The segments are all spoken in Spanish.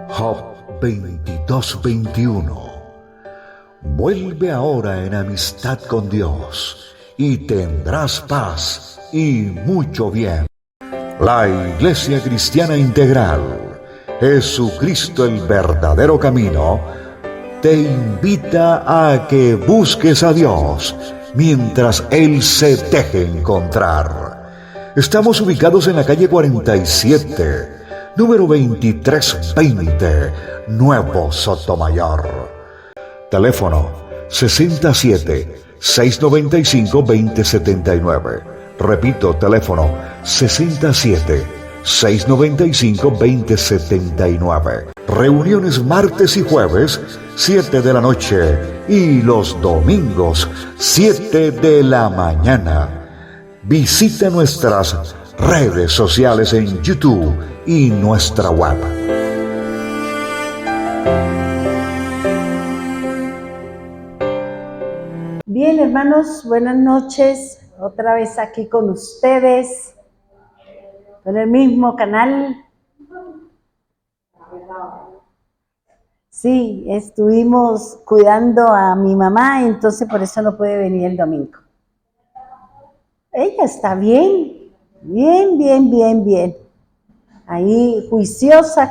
Job 22:21. Vuelve ahora en amistad con Dios y tendrás paz y mucho bien. La Iglesia Cristiana Integral, Jesucristo el verdadero camino, te invita a que busques a Dios mientras Él se deje encontrar. Estamos ubicados en la calle 47, número 2320, Nuevo Sotomayor. Teléfono 67-695-2079. Repito, teléfono 67-695-2079. Reuniones martes y jueves, 7 de la noche, y los domingos, 7 de la mañana. Visita nuestras redes sociales en YouTube y nuestra web. Bien, hermanos, buenas noches. Otra vez aquí con ustedes, con el mismo canal. Sí, estuvimos cuidando a mi mamá, entonces por eso no puede venir el domingo. Ella está bien, bien. Ahí juiciosa,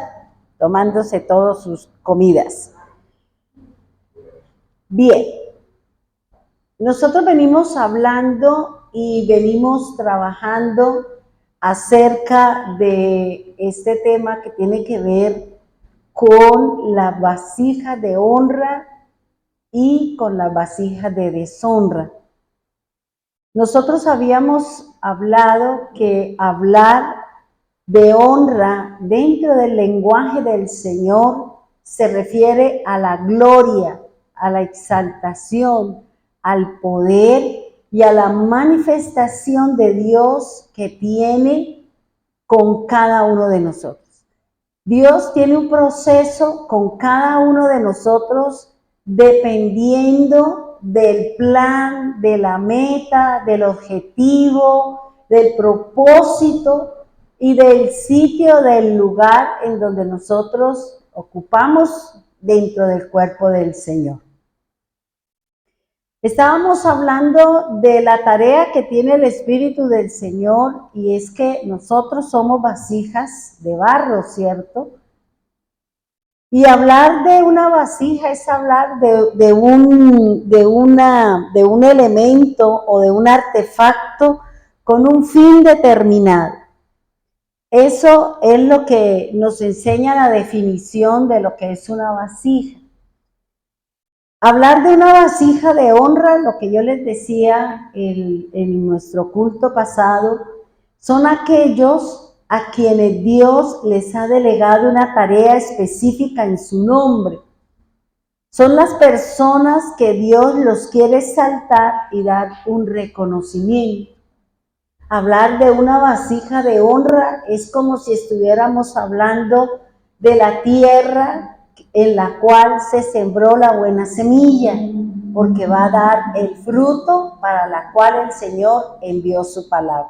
tomándose todas sus comidas. Bien, nosotros venimos hablando y venimos trabajando acerca de este tema que tiene que ver con la vasija de honra y con la vasija de deshonra. Nosotros habíamos hablado que hablar de honra dentro del lenguaje del Señor se refiere a la gloria, a la exaltación, al poder y a la manifestación de Dios que tiene con cada uno de nosotros. Dios tiene un proceso con cada uno de nosotros dependiendo del plan, de la meta, del objetivo, del propósito y del sitio, del lugar en donde nosotros ocupamos dentro del cuerpo del Señor. Estábamos hablando de la tarea que tiene el Espíritu del Señor, y es que nosotros somos vasijas de barro, ¿cierto? Y hablar de una vasija es hablar de un elemento o de un artefacto con un fin determinado. Eso es lo que nos enseña la definición de lo que es una vasija. Hablar de una vasija de honra, lo que yo les decía en nuestro culto pasado, son aquellos a quienes Dios les ha delegado una tarea específica en su nombre. Son las personas que Dios los quiere exaltar y dar un reconocimiento. Hablar de una vasija de honra es como si estuviéramos hablando de la tierra en la cual se sembró la buena semilla, porque va a dar el fruto para la cual el Señor envió su palabra.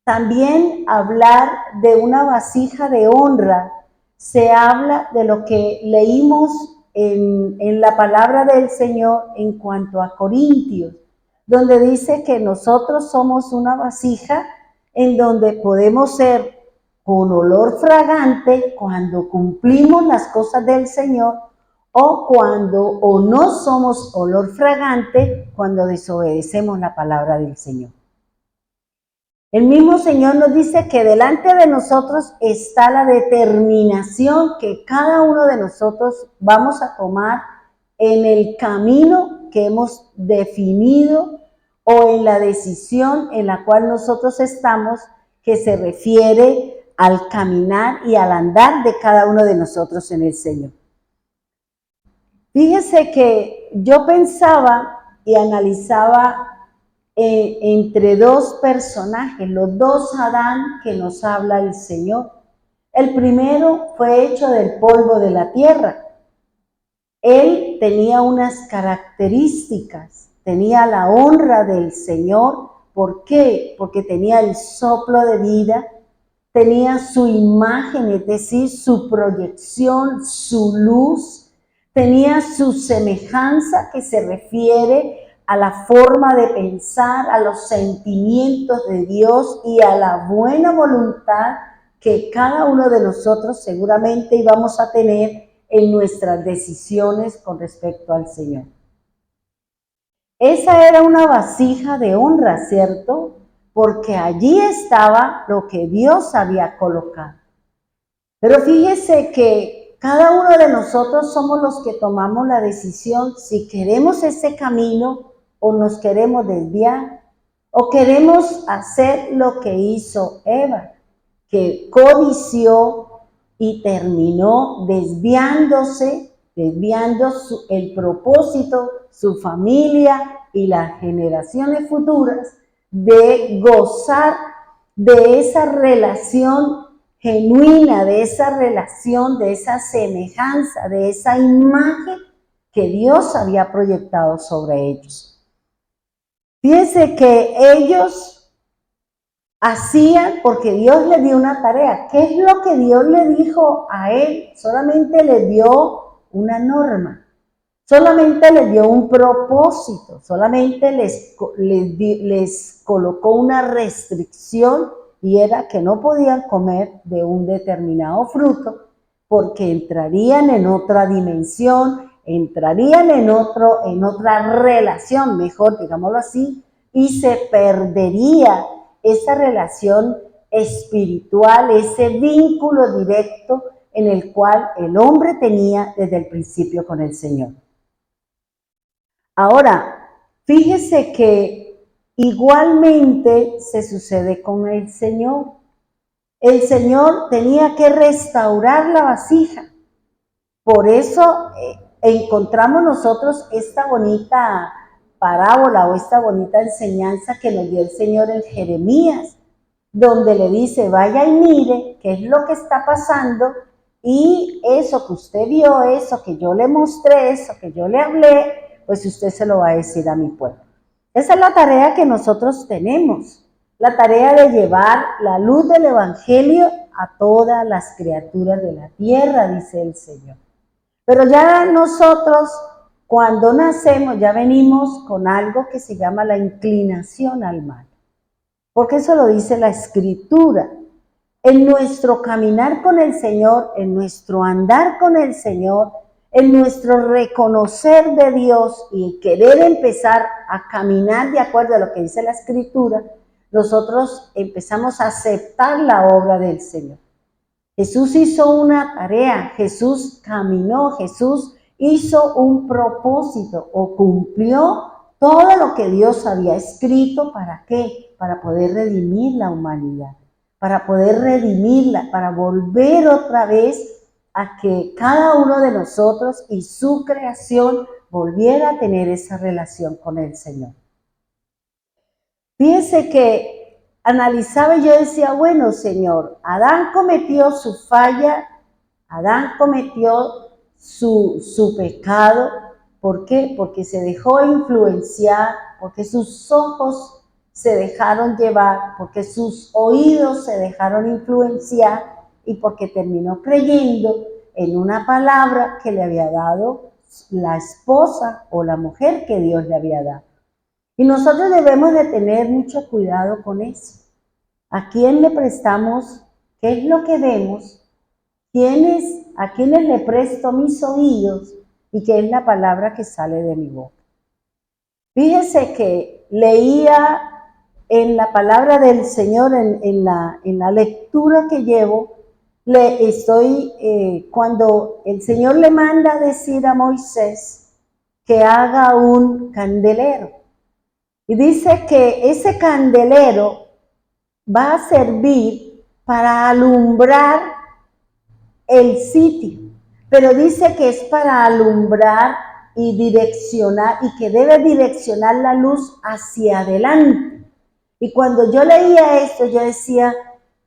También hablar de una vasija de honra, se habla de lo que leímos en la palabra del Señor en cuanto a Corintios, donde dice que nosotros somos una vasija en donde podemos ser con olor fragante cuando cumplimos las cosas del Señor, o no somos olor fragante cuando desobedecemos la palabra del Señor. El mismo Señor nos dice que delante de nosotros está la determinación que cada uno de nosotros vamos a tomar en el camino que hemos definido o en la decisión en la cual nosotros estamos, que se refiere al caminar y al andar de cada uno de nosotros en el Señor. Fíjese que yo pensaba y analizaba entre dos personajes, los dos Adán que nos habla el Señor. El primero fue hecho del polvo de la tierra. Él tenía unas características, tenía la honra del Señor. ¿Por qué? Porque tenía el soplo de vida, tenía su imagen, es decir, su proyección, su luz, tenía su semejanza que se refiere a la forma de pensar, a los sentimientos de Dios y a la buena voluntad que cada uno de nosotros seguramente íbamos a tener en nuestras decisiones con respecto al Señor. Esa era una vasija de honra, ¿cierto? Porque allí estaba lo que Dios había colocado. Pero fíjese que cada uno de nosotros somos los que tomamos la decisión si queremos ese camino o nos queremos desviar o queremos hacer lo que hizo Eva, que codició y terminó desviando el propósito, su familia y las generaciones futuras de gozar de esa relación genuina, de esa relación, de esa semejanza, de esa imagen que Dios había proyectado sobre ellos. Fíjense que ellos hacían porque Dios le dio una tarea. ¿Qué es lo que Dios le dijo a él? Solamente le dio una norma, solamente le dio un propósito, solamente les colocó una restricción y era que no podían comer de un determinado fruto porque entrarían en otra dimensión, entrarían en otra relación, mejor digámoslo así, y se perdería esa relación espiritual, ese vínculo directo en el cual el hombre tenía desde el principio con el Señor. Ahora, fíjese que igualmente se sucede con el Señor. El Señor tenía que restaurar la vasija. Por eso encontramos nosotros esta bonita parábola o esta bonita enseñanza que nos dio el Señor en Jeremías, donde le dice, vaya y mire qué es lo que está pasando y eso que usted vio, eso que yo le mostré, eso que yo le hablé, pues usted se lo va a decir a mi pueblo. Esa es la tarea que nosotros tenemos, la tarea de llevar la luz del Evangelio a todas las criaturas de la tierra, dice el Señor. Pero ya nosotros, cuando nacemos, ya venimos con algo que se llama la inclinación al mal. Porque eso lo dice la Escritura. En nuestro caminar con el Señor, en nuestro andar con el Señor, en nuestro reconocer de Dios y querer empezar a caminar de acuerdo a lo que dice la Escritura, nosotros empezamos a aceptar la obra del Señor. Jesús hizo una tarea, Jesús caminó, Jesús hizo un propósito o cumplió todo lo que Dios había escrito. ¿Para qué? Para poder redimir la humanidad, para poder redimirla, para volver otra vez a que cada uno de nosotros y su creación volviera a tener esa relación con el Señor. Fíjense que analizaba y yo decía, bueno, Señor, Adán cometió su falla, Adán cometió su pecado. ¿Por qué? Porque se dejó influenciar, porque sus ojos se dejaron llevar, porque sus oídos se dejaron influenciar y porque terminó creyendo en una palabra que le había dado la esposa o la mujer que Dios le había dado. Y nosotros debemos de tener mucho cuidado con eso. ¿A quién le prestamos? ¿Qué es lo que vemos? ¿A quiénes le presto mis oídos? ¿Y qué es la palabra que sale de mi boca? Fíjese que leía en la palabra del Señor, en la lectura que llevo, cuando el Señor le manda a decir a Moisés que haga un candelero. Y dice que ese candelero va a servir para alumbrar el sitio, pero dice que es para alumbrar y direccionar, y que debe direccionar la luz hacia adelante. Y cuando yo leía esto, yo decía,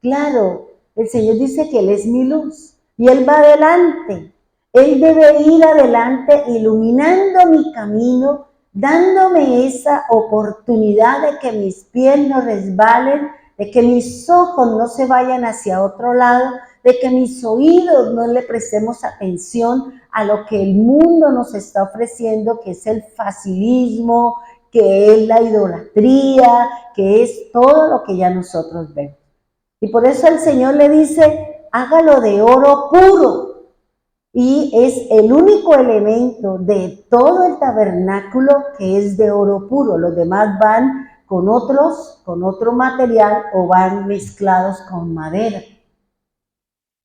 claro, el Señor dice que Él es mi luz y Él va adelante. Él debe ir adelante iluminando mi camino, dándome esa oportunidad de que mis pies no resbalen, de que mis ojos no se vayan hacia otro lado, de que mis oídos no le prestemos atención a lo que el mundo nos está ofreciendo, que es el facilismo, que es la idolatría, que es todo lo que ya nosotros vemos. Y por eso el Señor le dice, hágalo de oro puro. Y es el único elemento de todo el tabernáculo que es de oro puro. Los demás van con otro material o van mezclados con madera.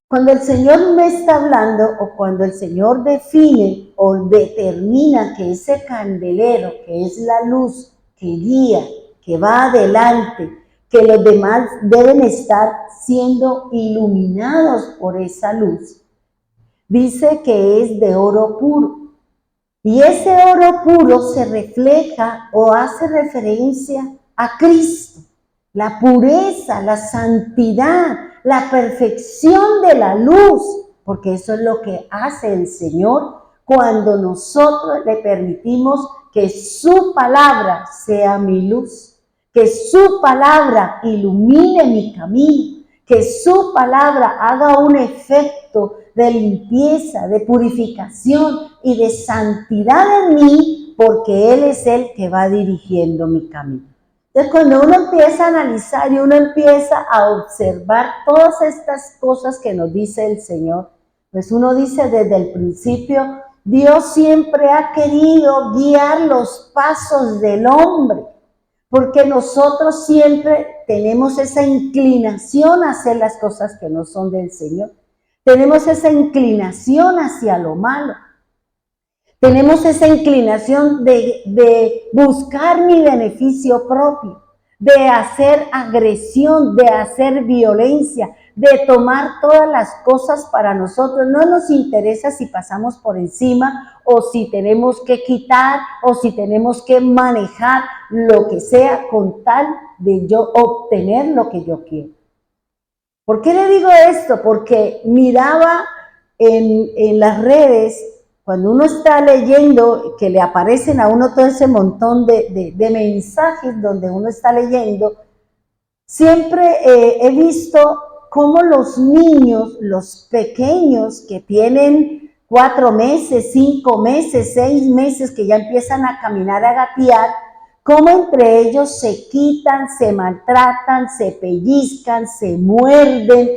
Cuando el Señor me está hablando o cuando el Señor define o determina que ese candelero, que es la luz que guía, que va adelante, que los demás deben estar siendo iluminados por esa luz, dice que es de oro puro. Y ese oro puro se refleja o hace referencia a Cristo, la pureza, la santidad, la perfección de la luz, porque eso es lo que hace el Señor cuando nosotros le permitimos que su palabra sea mi luz, que su palabra ilumine mi camino, que su palabra haga un efecto de limpieza, de purificación y de santidad en mí, porque Él es el que va dirigiendo mi camino. Entonces, cuando uno empieza a analizar y uno empieza a observar todas estas cosas que nos dice el Señor, pues uno dice desde el principio, Dios siempre ha querido guiar los pasos del hombre, porque nosotros siempre tenemos esa inclinación a hacer las cosas que no son del Señor. Tenemos esa inclinación hacia lo malo. Tenemos esa inclinación de buscar mi beneficio propio, de hacer agresión, de hacer violencia, de tomar todas las cosas para nosotros. No nos interesa si pasamos por encima o si tenemos que quitar o si tenemos que manejar lo que sea con tal de yo obtener lo que yo quiero. ¿Por qué le digo esto? Porque miraba en las redes, cuando uno está leyendo, que le aparecen a uno todo ese montón de mensajes donde uno está leyendo, siempre he visto cómo los niños, los pequeños que tienen 4 meses, 5 meses, 6 meses, que ya empiezan a caminar, a gatear, cómo entre ellos se quitan, se maltratan, se pellizcan, se muerden,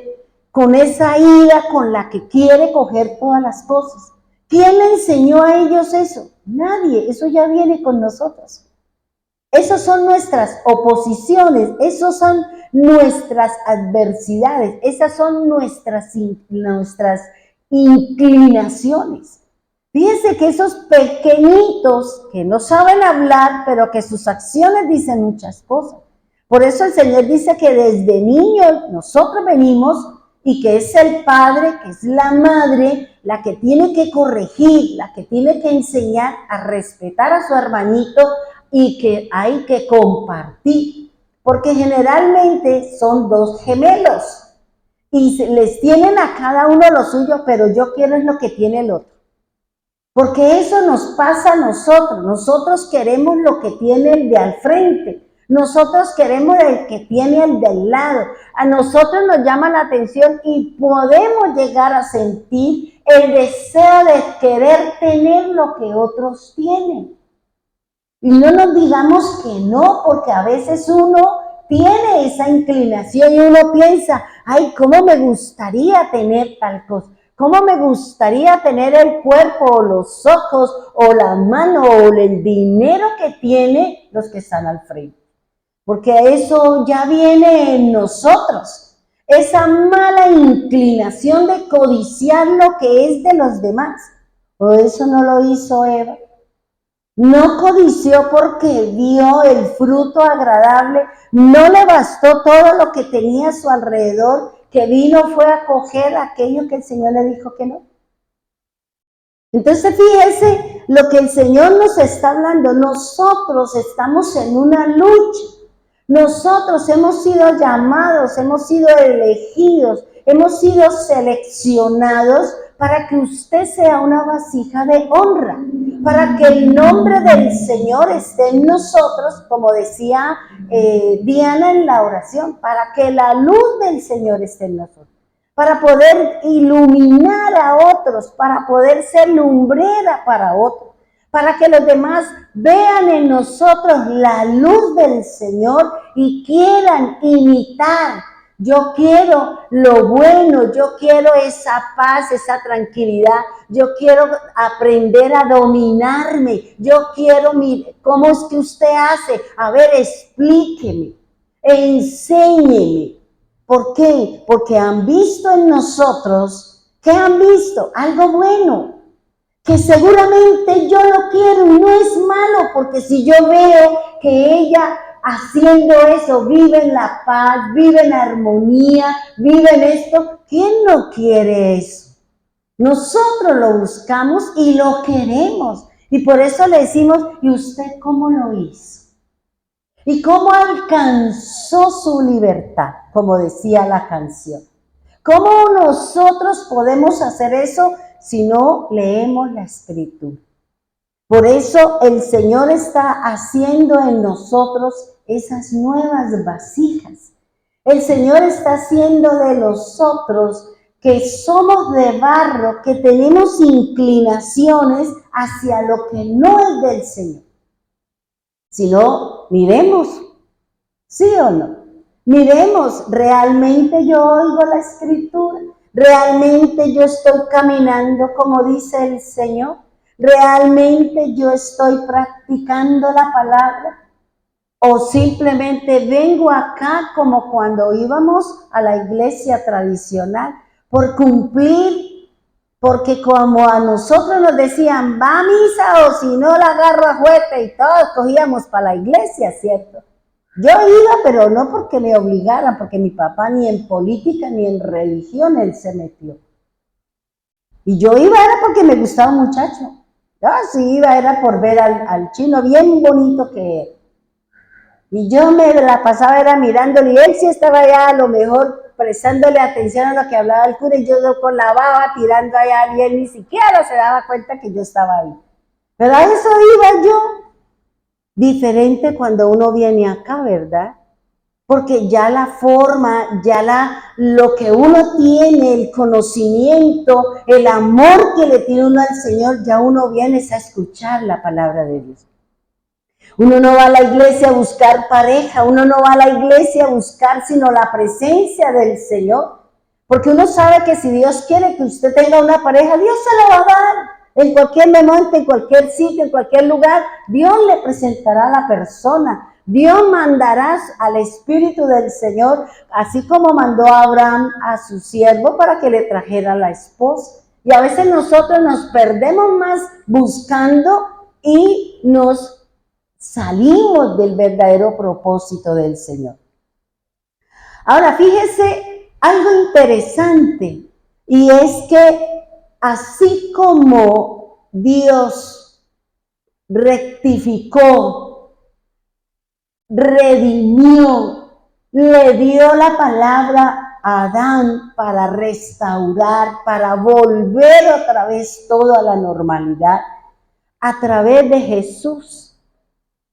con esa ira con la que quiere coger todas las cosas. ¿Quién le enseñó a ellos eso? Nadie, eso ya viene con nosotros. Esas son nuestras oposiciones, esas son nuestras adversidades, esas son nuestras inclinaciones. Fíjense que esos pequeñitos que no saben hablar, pero que sus acciones dicen muchas cosas. Por eso el Señor dice que desde niños nosotros venimos y que es el padre, que es la madre, la que tiene que corregir, la que tiene que enseñar a respetar a su hermanito y que hay que compartir. Porque generalmente son 2 gemelos y les tienen a cada uno lo suyo, pero yo quiero es lo que tiene el otro. Porque eso nos pasa a nosotros. Nosotros queremos lo que tiene el de al frente. Nosotros queremos el que tiene el del lado. A nosotros nos llama la atención y podemos llegar a sentir el deseo de querer tener lo que otros tienen. Y no nos digamos que no, porque a veces uno tiene esa inclinación y uno piensa, ay, ¿cómo me gustaría tener tal cosa? ¿Cómo me gustaría tener el cuerpo o los ojos o la mano o el dinero que tienen los que están al frente? Porque eso ya viene en nosotros. Esa mala inclinación de codiciar lo que es de los demás. ¿O eso no lo hizo Eva? No codició porque vio el fruto agradable, no le bastó todo lo que tenía a su alrededor, que vino fue a coger aquello que el Señor le dijo que no. Entonces fíjese lo que el Señor nos está hablando. Nosotros estamos en una lucha. Nosotros hemos sido llamados, hemos sido elegidos, hemos sido seleccionados para que usted sea una vasija de honra, para que el nombre del Señor esté en nosotros, como decía Diana en la oración, para que la luz del Señor esté en nosotros, para poder iluminar a otros, para poder ser lumbrera para otros, para que los demás vean en nosotros la luz del Señor y quieran imitar. Yo quiero lo bueno, yo quiero esa paz, esa tranquilidad, yo quiero aprender a dominarme, yo quiero, ¿cómo es que usted hace? A ver, explíqueme, enséñeme. ¿Por qué? Porque han visto en nosotros, ¿qué han visto? Algo bueno, que seguramente yo lo quiero y no es malo, porque si yo veo que ella haciendo eso vive en la paz, vive en armonía, vive en esto, ¿quién no quiere eso? Nosotros lo buscamos y lo queremos, y por eso le decimos, ¿y usted cómo lo hizo? ¿Y cómo alcanzó su libertad? Como decía la canción. ¿Cómo nosotros podemos hacer eso si no leemos la Escritura? Por eso el Señor está haciendo en nosotros esas nuevas vasijas. El Señor está haciendo de nosotros que somos de barro, que tenemos inclinaciones hacia lo que no es del Señor. Si no, miremos, ¿sí o no? Miremos, ¿realmente yo oigo la Escritura? ¿Realmente yo estoy caminando como dice el Señor? ¿Realmente yo estoy practicando la palabra? ¿O simplemente vengo acá como cuando íbamos a la iglesia tradicional por cumplir? Porque como a nosotros nos decían, va a misa o si no la agarro a juete y todos cogíamos para la iglesia, ¿cierto? Yo iba, pero no porque me obligaran, porque mi papá ni en política ni en religión él se metió. Y yo iba era porque me gustaba un muchacho. Yo sí iba era por ver al chino bien bonito que era. Y yo me la pasaba era mirándole y él sí estaba ya a lo mejor prestándole atención a lo que hablaba el cura y yo con la baba tirando allá y él ni siquiera se daba cuenta que yo estaba ahí. Pero a eso iba yo. Diferente cuando uno viene acá, ¿verdad? Porque ya la forma, ya lo que uno tiene, el conocimiento, el amor que le tiene uno al Señor, ya uno viene a escuchar la palabra de Dios. Uno no va a la iglesia a buscar pareja, uno no va a la iglesia a buscar sino la presencia del Señor, porque uno sabe que si Dios quiere que usted tenga una pareja, Dios se la va a dar. En cualquier momento, en cualquier sitio, en cualquier lugar, Dios le presentará a la persona. Dios mandará al Espíritu del Señor, así como mandó a Abraham a su siervo para que le trajera a la esposa. Y a veces nosotros nos perdemos más buscando y nos salimos del verdadero propósito del Señor. Ahora, fíjese algo interesante, y es que así como Dios rectificó, redimió, le dio la palabra a Adán para restaurar, para volver otra vez todo a la normalidad a través de Jesús.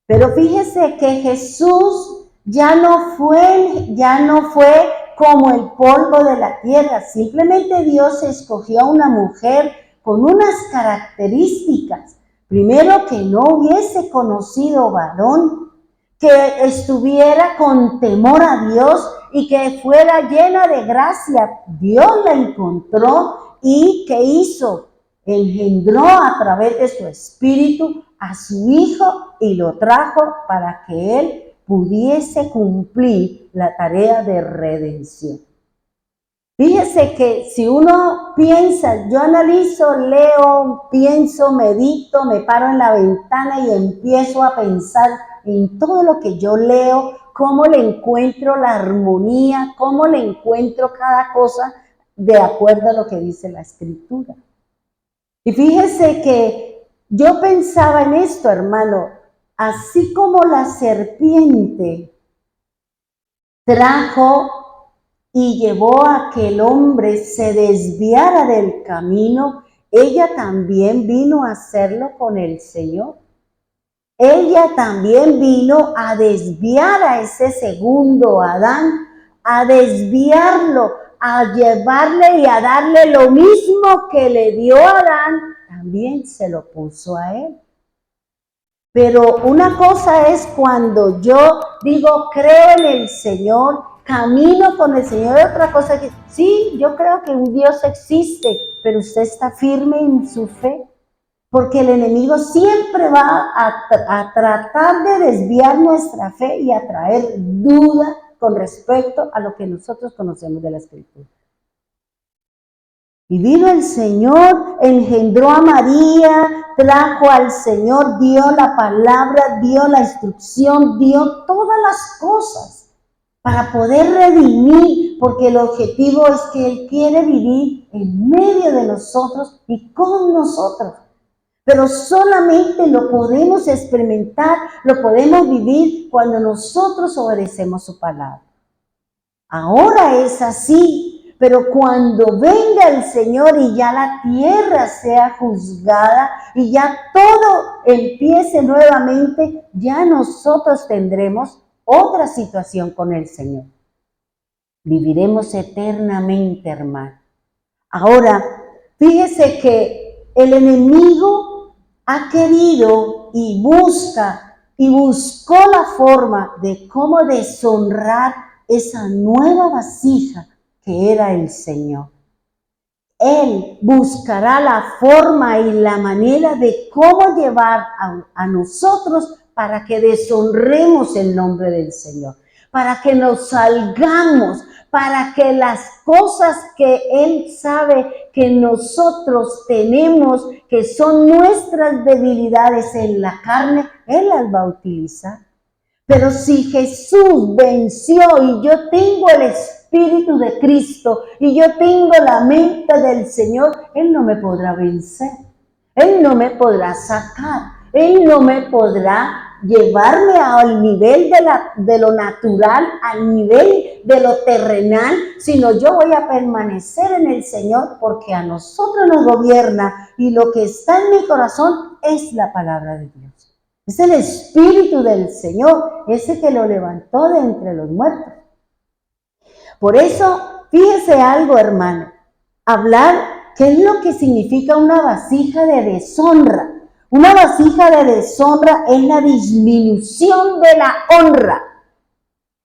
Pero fíjese que Jesús ya no fue como el polvo de la tierra. Simplemente Dios escogió a una mujer con unas características. Primero, que no hubiese conocido varón, que estuviera con temor a Dios y que fuera llena de gracia. Dios la encontró y ¿qué hizo? Engendró a través de su espíritu a su hijo y lo trajo para que él pudiese cumplir la tarea de redención. Fíjese que si uno piensa, yo analizo, leo, pienso, medito, me paro en la ventana y empiezo a pensar en todo lo que yo leo, cómo le encuentro la armonía, cómo le encuentro cada cosa de acuerdo a lo que dice la Escritura. Y fíjese que yo pensaba en esto, hermano, así como la serpiente trajo y llevó a que el hombre se desviara del camino, ella también vino a hacerlo con el Señor. Ella también vino a desviar a ese segundo Adán, a desviarlo, a llevarle y a darle lo mismo que le dio a Adán, también se lo puso a él. Pero una cosa es cuando yo digo, creo en el Señor, camino con el Señor, y otra cosa que, sí, yo creo que un Dios existe, pero usted está firme en su fe. Porque el enemigo siempre va a tratar de desviar nuestra fe y a traer duda con respecto a lo que nosotros conocemos de la Escritura. Y vino el Señor, engendró a María, trajo al Señor, dio la palabra, dio la instrucción, dio todas las cosas para poder redimir, porque el objetivo es que Él quiere vivir en medio de nosotros y con nosotros. Pero solamente lo podemos experimentar, lo podemos vivir cuando nosotros obedecemos su palabra. Ahora es así, pero cuando venga el Señor y ya la tierra sea juzgada y ya todo empiece nuevamente, ya nosotros tendremos otra situación con el Señor. Viviremos eternamente, hermano. Ahora, fíjese que el enemigo ha querido y buscó la forma de cómo deshonrar esa nueva vasija que era el Señor. Él buscará la forma y la manera de cómo llevar a nosotros para que deshonremos el nombre del Señor, para que nos salgamos, para que las cosas que Él sabe que nosotros tenemos, que son nuestras debilidades en la carne, Él las va a utilizar. Pero si Jesús venció y yo tengo el Espíritu de Cristo y yo tengo la mente del Señor, Él no me podrá vencer. Él no me podrá sacar. Él no me podrá llevarme al nivel de lo natural, al nivel de lo terrenal, sino yo voy a permanecer en el Señor porque a nosotros nos gobierna y lo que está en mi corazón es la palabra de Dios. Es el Espíritu del Señor, ese que lo levantó de entre los muertos. Por eso, fíjese algo, hermano, hablar qué es lo que significa una vasija de deshonra. Una vasija de deshonra es la disminución de la honra.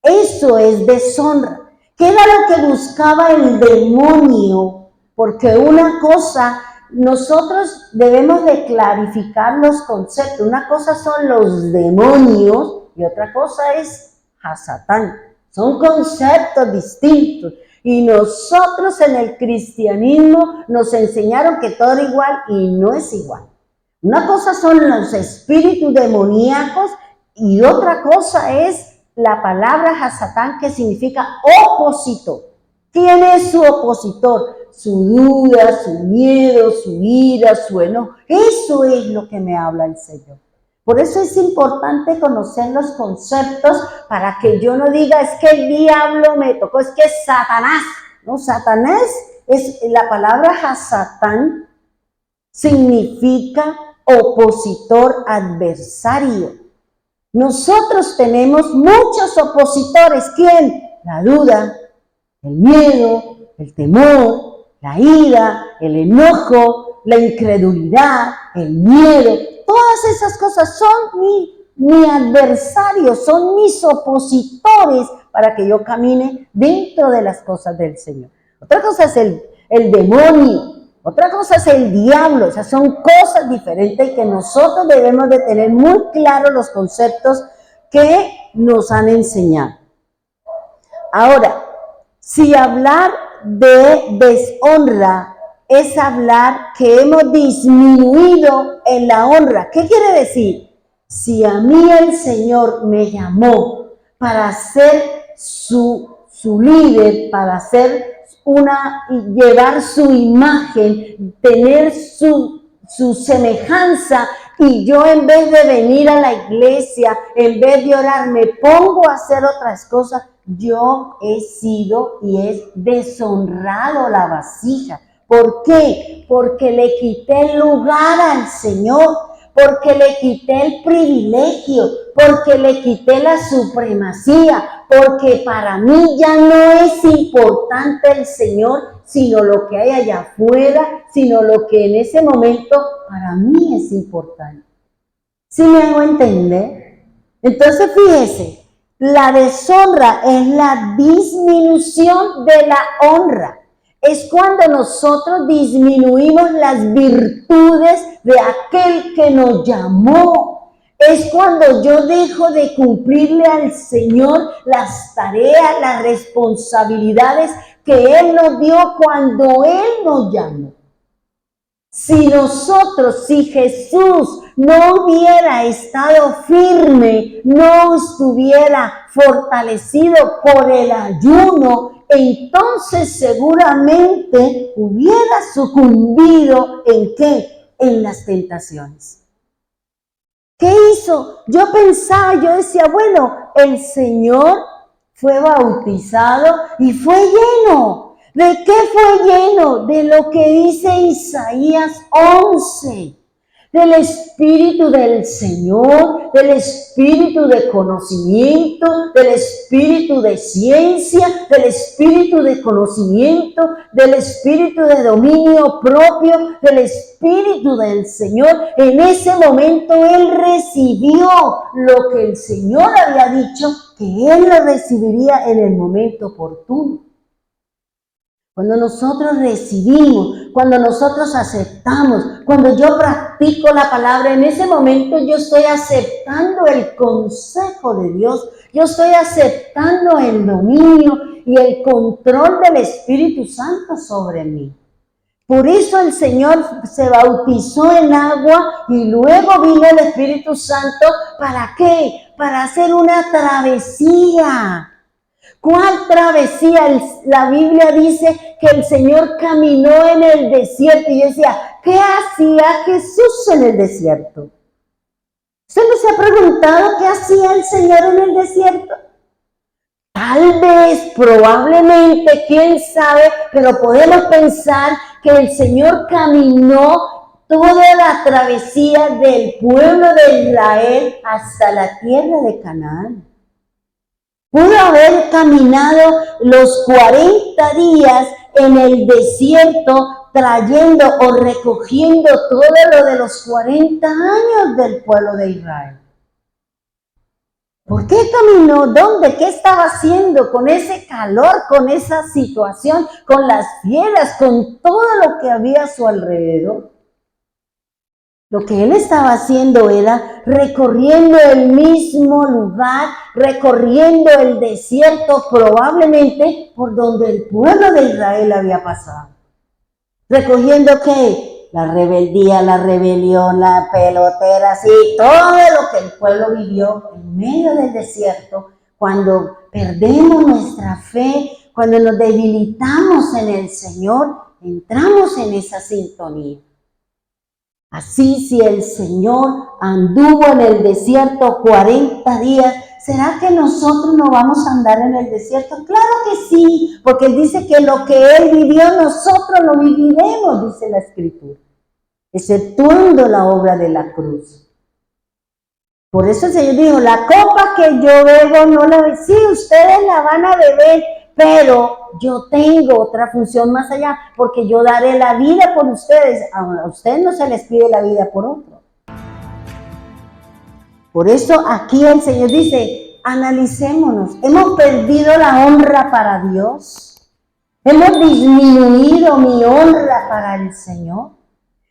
Eso es deshonra. ¿Qué era lo que buscaba el demonio? Porque una cosa, nosotros debemos de clarificar los conceptos. Una cosa son los demonios y otra cosa es Hasatán. Son conceptos distintos. Y nosotros en el cristianismo nos enseñaron que todo era igual y no es igual. Una cosa son los espíritus demoníacos y otra cosa es la palabra Hasatán, que significa opositor. ¿Quién es su opositor? Su duda, su miedo, su ira, su enojo. Eso es lo que me habla el Señor. Por eso es importante conocer los conceptos para que yo no diga es que el diablo me tocó, es que es Satanás. No, Satanás es la palabra Hasatán, significa opositor, adversario. Nosotros tenemos muchos opositores. ¿Quién? La duda, el miedo, el temor, la ira, el enojo, la incredulidad, el miedo. Todas esas cosas son mi adversario, son mis opositores para que yo camine dentro de las cosas del Señor. Otra cosa es el demonio. Otra cosa es el diablo, o sea, son cosas diferentes que nosotros debemos de tener muy claros los conceptos que nos han enseñado. Ahora, si hablar de deshonra es hablar que hemos disminuido en la honra, ¿qué quiere decir? Si a mí el Señor me llamó para ser su líder, para ser llevar su imagen, tener su su semejanza, y yo en vez de venir a la iglesia, en vez de orar, me pongo a hacer otras cosas, yo he sido y he deshonrado la vasija. ¿Por qué? Porque le quité el lugar al Señor, porque le quité el privilegio, porque le quité la supremacía, porque para mí ya no es importante el Señor, sino lo que hay allá afuera, sino lo que en ese momento para mí es importante. ¿Sí me hago entender? Entonces fíjese, la deshonra es la disminución de la honra. Es cuando nosotros disminuimos las virtudes de aquel que nos llamó. Es cuando yo dejo de cumplirle al Señor las tareas, las responsabilidades que Él nos dio cuando Él nos llamó. Si Jesús no hubiera estado firme, no estuviera fortalecido por el ayuno, entonces seguramente hubiera sucumbido ¿en qué? En las tentaciones. ¿Qué hizo? Yo decía, bueno, el Señor fue bautizado y fue lleno. ¿De qué fue lleno? De lo que dice Isaías 11. Del Espíritu del Señor, del Espíritu de conocimiento, del Espíritu de ciencia, del Espíritu de conocimiento, del Espíritu de dominio propio, del Espíritu del Señor. En ese momento Él recibió lo que el Señor había dicho que Él le recibiría en el momento oportuno. Cuando nosotros recibimos, cuando nosotros aceptamos, cuando yo practico la palabra, en ese momento yo estoy aceptando el consejo de Dios, yo estoy aceptando el dominio y el control del Espíritu Santo sobre mí. Por eso el Señor se bautizó en agua y luego vino el Espíritu Santo. ¿Para qué? Para hacer una travesía. ¿Cuál travesía? La Biblia dice que el Señor caminó en el desierto y yo decía, ¿qué hacía Jesús en el desierto? ¿Usted no se ha preguntado qué hacía el Señor en el desierto? Tal vez, probablemente, quién sabe, pero podemos pensar que el Señor caminó toda la travesía del pueblo de Israel hasta la tierra de Canaán. Pudo haber caminado los 40 días en el desierto trayendo o recogiendo todo lo de los 40 años del pueblo de Israel. ¿Por qué caminó? ¿Dónde? ¿Qué estaba haciendo con ese calor, con esa situación, con las fieras, con todo lo que había a su alrededor? Lo que él estaba haciendo era recorriendo el mismo lugar, recorriendo el desierto probablemente por donde el pueblo de Israel había pasado. ¿Recogiendo qué? La rebeldía, la rebelión, la pelotera, sí, todo lo que el pueblo vivió en medio del desierto, cuando perdemos nuestra fe, cuando nos debilitamos en el Señor, entramos en esa sintonía. Así, si el Señor anduvo en el desierto 40 días, ¿será que nosotros no vamos a andar en el desierto? Claro que sí, porque Él dice que lo que Él vivió, nosotros lo viviremos, dice la Escritura, exceptuando la obra de la cruz. Por eso el Señor dijo, la copa que yo bebo no la bebo. Sí, ustedes la van a beber, pero yo tengo otra función más allá, porque yo daré la vida por ustedes. A ustedes no se les pide la vida por otro. Por eso aquí el Señor dice, analicémonos. ¿Hemos perdido la honra para Dios? ¿Hemos disminuido mi honra para el Señor?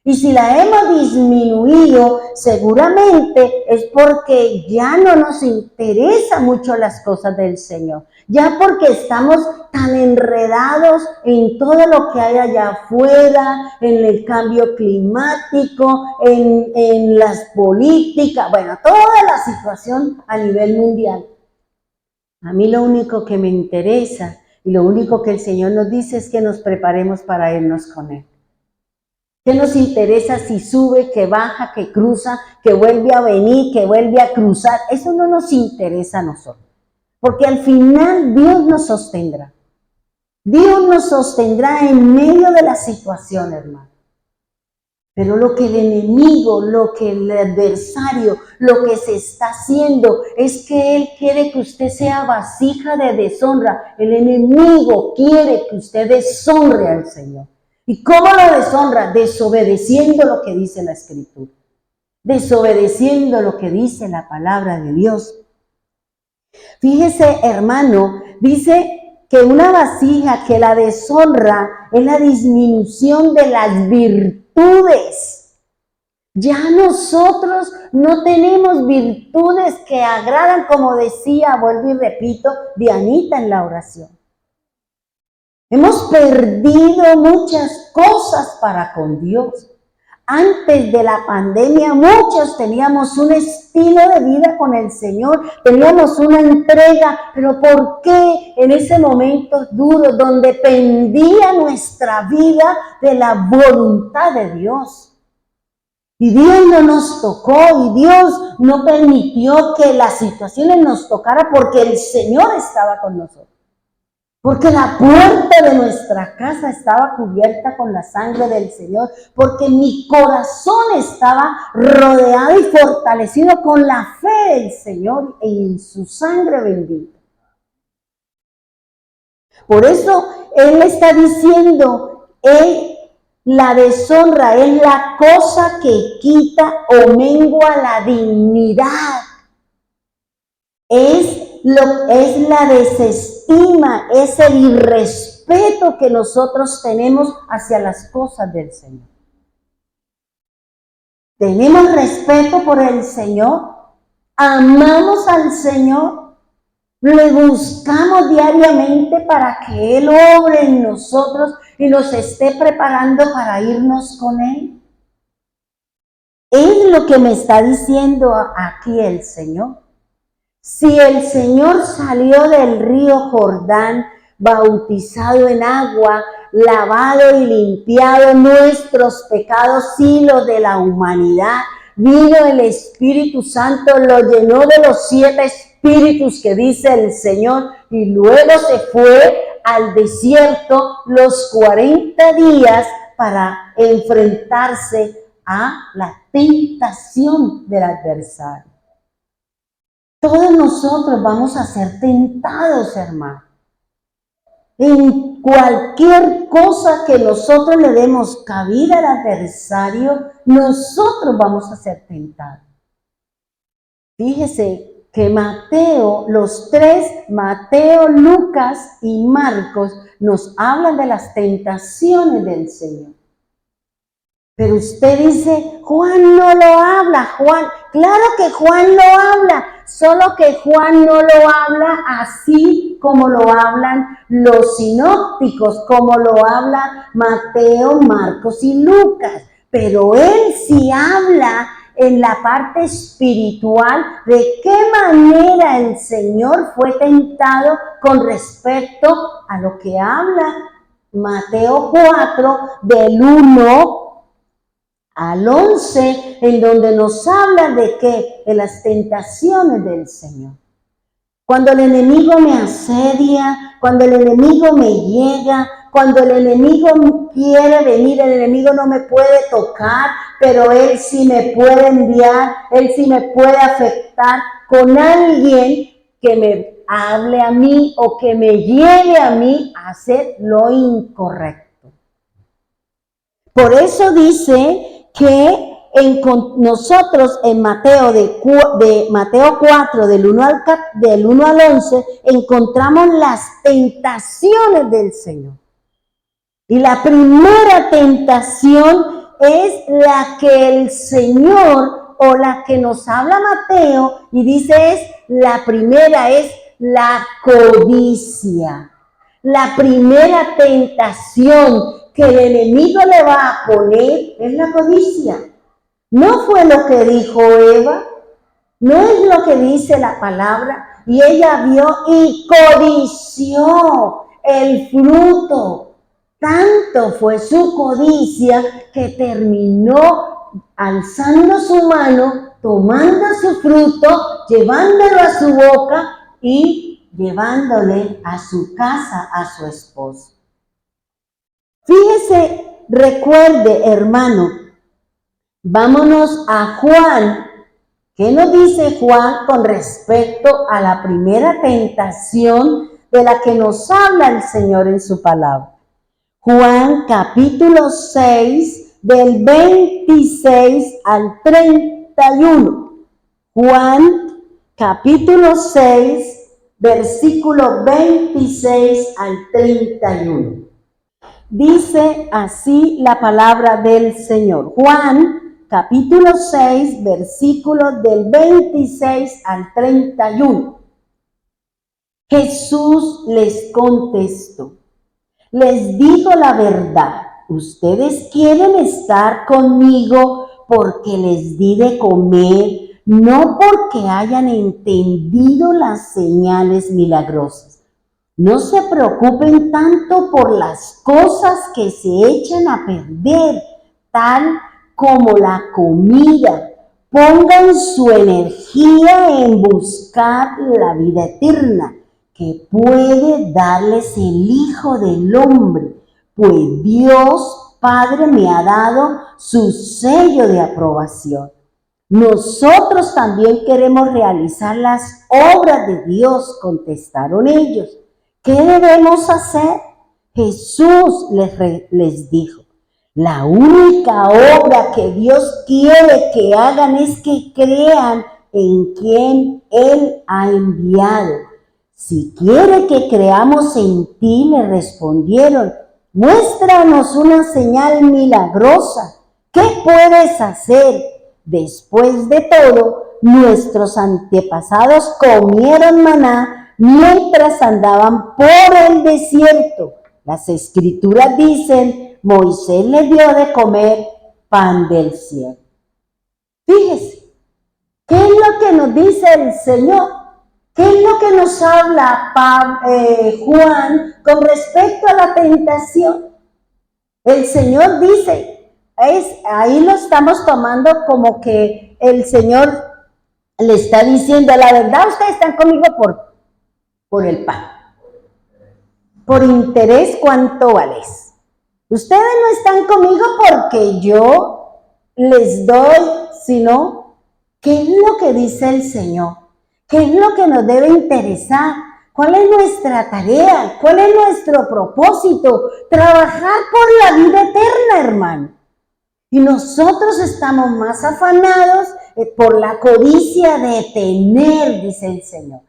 Y si la hemos disminuido, seguramente es porque ya no nos interesa mucho las cosas del Señor. Ya porque estamos tan enredados en todo lo que hay allá afuera, en el cambio climático, en las políticas, bueno, toda la situación a nivel mundial. A mí lo único que me interesa y lo único que el Señor nos dice es que nos preparemos para irnos con Él. ¿Qué nos interesa si sube, que baja, que cruza, que vuelve a venir, que vuelve a cruzar? Eso no nos interesa a nosotros, porque al final Dios nos sostendrá. Dios nos sostendrá en medio de la situación, hermano. Pero lo que el enemigo, lo que el adversario, lo que se está haciendo es que él quiere que usted sea vasija de deshonra. El enemigo quiere que usted deshonre al Señor. ¿Y cómo lo deshonra? Desobedeciendo lo que dice la Escritura. Desobedeciendo lo que dice la palabra de Dios. Fíjese, hermano, dice que una vasija que la deshonra es la disminución de las virtudes. Ya nosotros no tenemos virtudes que agradan, como decía, vuelvo y repito, Dianita en la oración. Hemos perdido muchas cosas para con Dios. Antes de la pandemia muchos teníamos un estilo de vida con el Señor, teníamos una entrega, pero ¿por qué en ese momento duro donde pendía nuestra vida de la voluntad de Dios? Y Dios no nos tocó y Dios no permitió que las situaciones nos tocaran porque el Señor estaba con nosotros. Porque la puerta de nuestra casa estaba cubierta con la sangre del Señor, porque mi corazón estaba rodeado y fortalecido con la fe del Señor y en su sangre bendita. Por eso Él está diciendo, la deshonra es la cosa que quita o mengua la dignidad. Es la desestima, es el irrespeto que nosotros tenemos hacia las cosas del Señor. ¿Tenemos respeto por el Señor? ¿Amamos al Señor? ¿Le buscamos diariamente para que Él obre en nosotros y nos esté preparando para irnos con Él? Es lo que me está diciendo aquí el Señor. Si el Señor salió del río Jordán, bautizado en agua, lavado y limpiado nuestros pecados y los de la humanidad, vino el Espíritu Santo, lo llenó de los 7 espíritus que dice el Señor, y luego se fue al desierto los 40 días para enfrentarse a la tentación del adversario. Todos nosotros vamos a ser tentados, hermano. En cualquier cosa que nosotros le demos cabida al adversario, nosotros vamos a ser tentados. Fíjese que los tres, Mateo, Lucas y Marcos, nos hablan de las tentaciones del Señor. Pero usted dice, Juan no lo habla, claro que Juan lo habla, solo que Juan no lo habla así como lo hablan los sinópticos, como lo habla Mateo, Marcos y Lucas. Pero él sí habla en la parte espiritual de qué manera el Señor fue tentado con respecto a lo que habla Mateo 4 del 1 al 11, en donde nos habla de qué, de las tentaciones del Señor. Cuando el enemigo me asedia, cuando el enemigo me llega, cuando el enemigo quiere venir, el enemigo no me puede tocar, pero él sí me puede enviar, él sí me puede afectar con alguien que me hable a mí o que me lleve a mí a hacer lo incorrecto. Por eso dice que nosotros en Mateo, de Mateo 4, del 1 al 11, encontramos las tentaciones del Señor. Y la primera tentación es la que el Señor, o la que nos habla Mateo, y dice la primera es la codicia. La primera tentación que el enemigo le va a poner es la codicia. No fue lo que dijo Eva, no es lo que dice la palabra, y ella vio y codició el fruto. Tanto fue su codicia que terminó alzando su mano, tomando su fruto, llevándolo a su boca y llevándole a su casa a su esposo. Fíjese, recuerde, hermano, vámonos a Juan. ¿Qué nos dice Juan con respecto a la primera tentación de la que nos habla el Señor en su palabra? Juan capítulo 6, del 26 al 31. Juan capítulo 6, versículo 26 al 31. Dice así la palabra del Señor. Juan capítulo 6, versículos del 26 al 31. Jesús les contestó. Les digo la verdad, ustedes quieren estar conmigo porque les di de comer, no porque hayan entendido las señales milagrosas. No se preocupen tanto por las cosas que se echan a perder, tal como la comida. Pongan su energía en buscar la vida eterna que puede darles el Hijo del Hombre, pues Dios Padre me ha dado su sello de aprobación. Nosotros también queremos realizar las obras de Dios, contestaron ellos. ¿Qué debemos hacer? Jesús les dijo, la única obra que Dios quiere que hagan es que crean en quien Él ha enviado. Si quiere que creamos en ti, le respondieron, muéstranos una señal milagrosa. ¿Qué puedes hacer? Después de todo, nuestros antepasados comieron maná mientras andaban por el desierto. Las escrituras dicen, Moisés les dio de comer pan del cielo. Fíjese, ¿qué es lo que nos dice el Señor? ¿Qué es lo que nos habla Juan con respecto a la tentación? El Señor dice, ahí lo estamos tomando como que el Señor le está diciendo, la verdad ustedes están conmigo por el pan, por interés cuánto vales. Ustedes no están conmigo porque yo les doy, sino, ¿qué es lo que dice el Señor? ¿Qué es lo que nos debe interesar? ¿Cuál es nuestra tarea? ¿Cuál es nuestro propósito? Trabajar por la vida eterna, hermano. Y nosotros estamos más afanados por la codicia de tener, dice el Señor.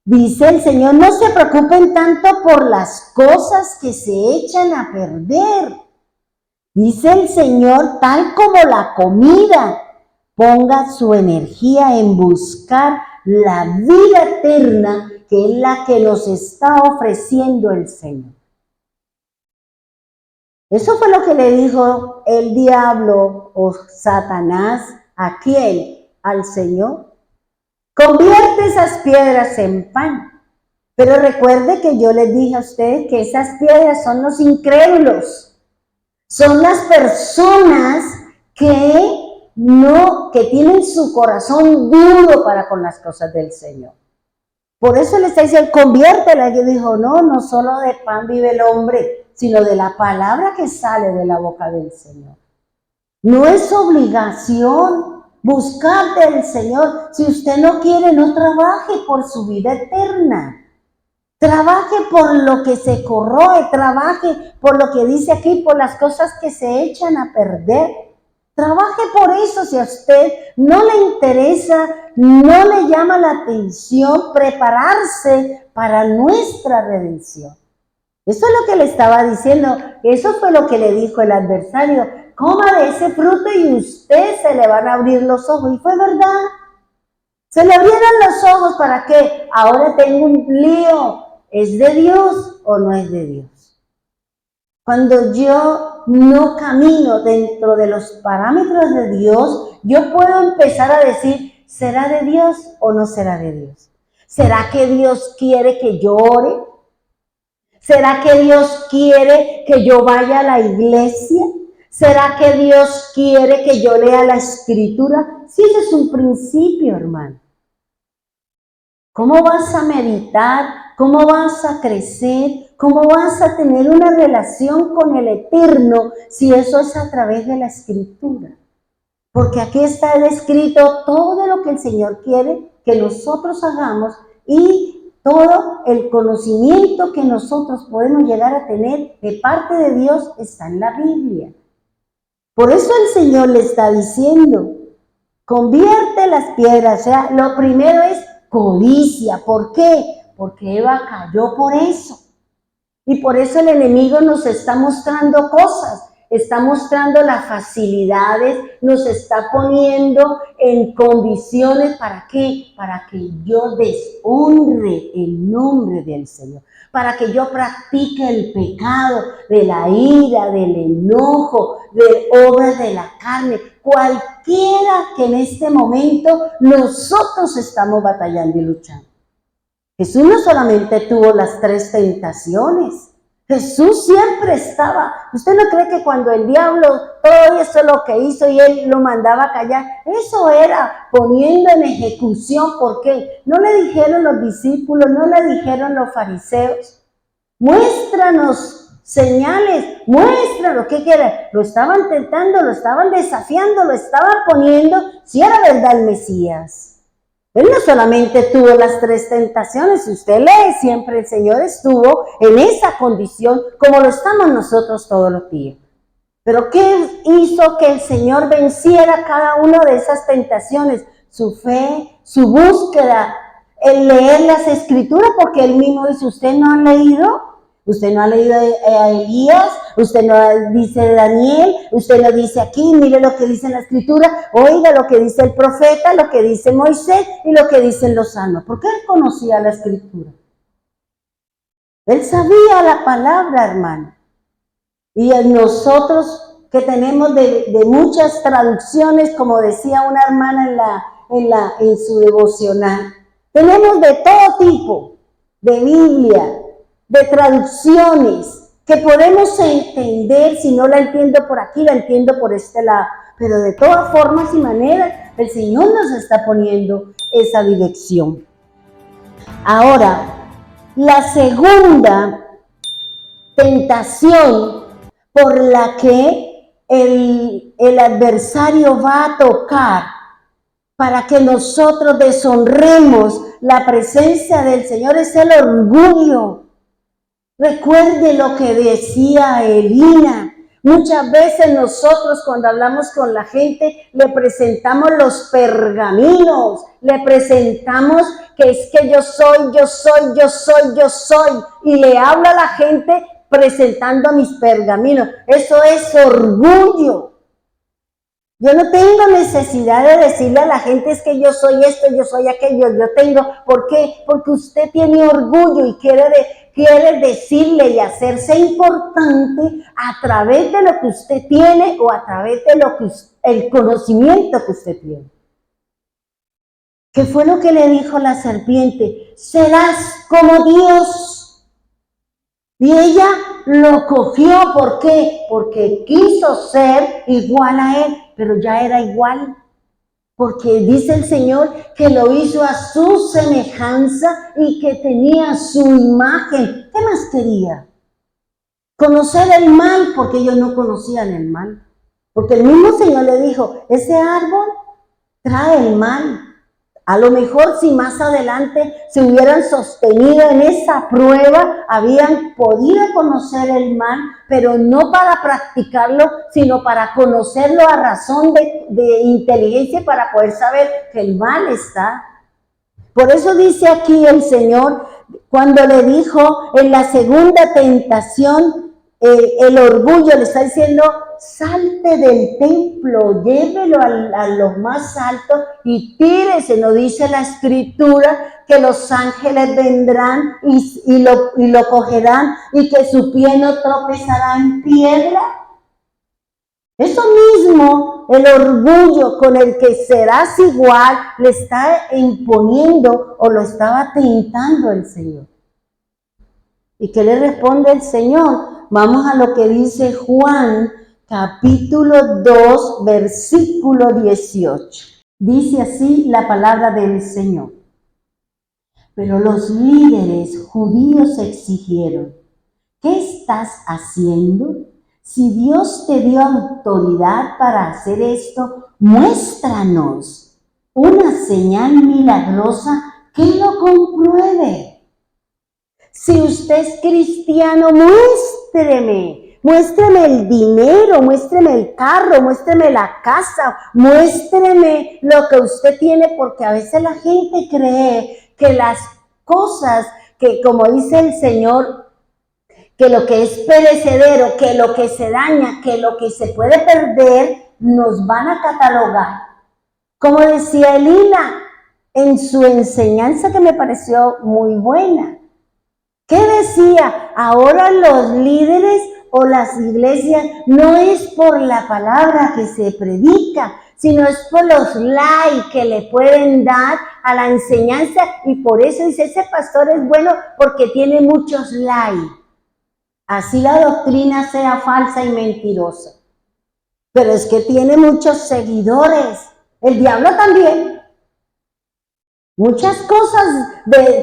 Dice el Señor, no se preocupen tanto por las cosas que se echan a perder. Dice el Señor, tal como la comida, ponga su energía en buscar la vida eterna, que es la que nos está ofreciendo el Señor. Eso fue lo que le dijo el diablo o Satanás, ¿a quién? Al Señor. Convierte esas piedras en pan. Pero recuerde que yo les dije a ustedes que esas piedras son los incrédulos. Son las personas que tienen su corazón duro para con las cosas del Señor. Por eso le está diciendo, conviértela. Y dijo, no solo de pan vive el hombre, sino de la palabra que sale de la boca del Señor. No es obligación buscar del Señor. Si usted no quiere, no trabaje por su vida eterna. Trabaje por lo que se corroe, trabaje por lo que dice aquí, por las cosas que se echan a perder. Trabaje por eso. Si a usted no le interesa, no le llama la atención prepararse para nuestra redención. Eso es lo que le estaba diciendo. Eso fue lo que le dijo el adversario. Coma de ese fruto y usted se le van a abrir los ojos. Y fue verdad. Se le abrieron los ojos para que ahora tengo un lío. ¿Es de Dios o no es de Dios? Cuando yo no camino dentro de los parámetros de Dios, yo puedo empezar a decir, ¿será de Dios o no será de Dios? ¿Será que Dios quiere que yo ore? ¿Será que Dios quiere que yo vaya a la iglesia? ¿Será que Dios quiere que yo lea la escritura? Sí, ese es un principio, hermano. ¿Cómo vas a meditar? ¿Cómo vas a crecer? ¿Cómo vas a tener una relación con el Eterno si eso es a través de la escritura? Porque aquí está escrito todo lo que el Señor quiere que nosotros hagamos y todo el conocimiento que nosotros podemos llegar a tener de parte de Dios está en la Biblia. Por eso el Señor le está diciendo, convierte las piedras. O sea, lo primero es codicia. ¿Por qué? Porque Eva cayó por eso. Y por eso el enemigo nos está mostrando cosas. Está mostrando las facilidades, nos está poniendo en condiciones, ¿para qué? Para que yo deshonre el nombre del Señor, para que yo practique el pecado de la ira, del enojo, de obras de la carne, cualquiera que en este momento nosotros estamos batallando y luchando. Jesús no solamente tuvo las 3 tentaciones, Jesús siempre estaba. ¿Usted no cree que cuando el diablo todo eso lo que hizo y él lo mandaba a callar, eso era poniendo en ejecución? ¿Por qué? No le dijeron los discípulos, no le dijeron los fariseos, muéstranos señales, muéstranos, ¿qué quiere? Lo estaban tentando, lo estaban desafiando, lo estaban poniendo, si era verdad el Mesías. Él no solamente tuvo las 3 tentaciones, si usted lee, siempre el Señor estuvo en esa condición como lo estamos nosotros todos los días. Pero ¿qué hizo que el Señor venciera cada una de esas tentaciones? Su fe, su búsqueda, el leer las escrituras, porque Él mismo dice, ¿usted no ha leído? Usted no ha leído a Elías, usted no dice Daniel, usted no dice aquí, mire lo que dice en la escritura, oiga lo que dice el profeta, lo que dice Moisés y lo que dicen los salmos. Porque él conocía la escritura. Él sabía la palabra, hermano. Y nosotros que tenemos de muchas traducciones, como decía una hermana en su devocional, tenemos de todo tipo, de Biblia, de traducciones que podemos entender. Si no la entiendo por aquí, la entiendo por este lado, pero de todas formas y maneras el Señor nos está poniendo esa dirección. Ahora, la segunda tentación por la que el adversario va a tocar para que nosotros deshonremos la presencia del Señor es el orgullo. Recuerde lo que decía Elina. Muchas veces nosotros cuando hablamos con la gente le presentamos los pergaminos, le presentamos que es que yo soy, y le hablo a la gente presentando mis pergaminos. Eso es orgullo. Yo no tengo necesidad de decirle a la gente es que yo soy esto, yo soy aquello, yo tengo. ¿Por qué? Porque usted tiene orgullo y quiere decirle y hacerse importante a través de lo que usted tiene o a través de el conocimiento que usted tiene. ¿Qué fue lo que le dijo la serpiente? Serás como Dios. Y ella lo cogió, ¿por qué? Porque quiso ser igual a él, pero ya era igual. Porque dice el Señor que lo hizo a su semejanza y que tenía su imagen. ¿Qué más quería? Conocer el mal, porque ellos no conocían el mal. Porque el mismo Señor le dijo, ese árbol trae el mal. A lo mejor si más adelante se hubieran sostenido en esa prueba, habían podido conocer el mal, pero no para practicarlo, sino para conocerlo a razón de inteligencia, para poder saber que el mal está. Por eso dice aquí el Señor, cuando le dijo en la segunda tentación, el orgullo, le está diciendo, salte del templo, llévelo a lo más alto y tírese. No dice la escritura que los ángeles vendrán y lo cogerán y que su pie no tropezará en piedra. Eso mismo, el orgullo con el que serás igual, le está imponiendo o lo estaba tentando el Señor. ¿Y qué le responde el Señor? Vamos a lo que dice Juan, capítulo 2, versículo 18. Dice así la palabra del Señor. Pero los líderes judíos exigieron, ¿qué estás haciendo? Si Dios te dio autoridad para hacer esto, muéstranos una señal milagrosa que lo compruebe. Si usted es cristiano, muéstreme el dinero, muéstreme el carro, muéstreme la casa, muéstreme lo que usted tiene, porque a veces la gente cree que las cosas que, como dice el Señor, que lo que es perecedero, que lo que se daña, que lo que se puede perder, nos van a catalogar. Como decía Elina en su enseñanza, que me pareció muy buena. ¿Qué decía? Ahora los líderes o las iglesias no es por la palabra que se predica, sino es por los likes que le pueden dar a la enseñanza, y por eso dice, ese pastor es bueno porque tiene muchos likes. Así la doctrina sea falsa y mentirosa. Pero es que tiene muchos seguidores. El diablo también. Muchas cosas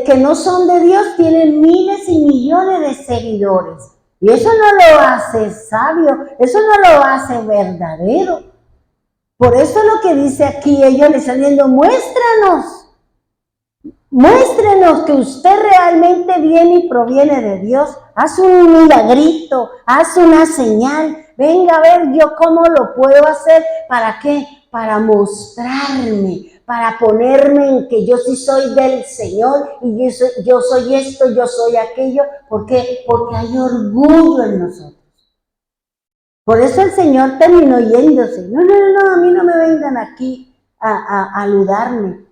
que no son de Dios tienen miles y millones de seguidores. Y eso no lo hace sabio, eso no lo hace verdadero. Por eso lo que dice aquí, ellos le están diciendo, muéstrenos que usted realmente viene y proviene de Dios. Haz un milagrito, haz una señal. Venga a ver yo cómo lo puedo hacer. ¿Para qué? Para mostrarme, para ponerme en que yo sí soy del Señor y yo soy esto, yo soy aquello. ¿Por qué? Porque hay orgullo en nosotros. Por eso el Señor terminó yéndose. No, a mí no me vengan aquí a aludarme.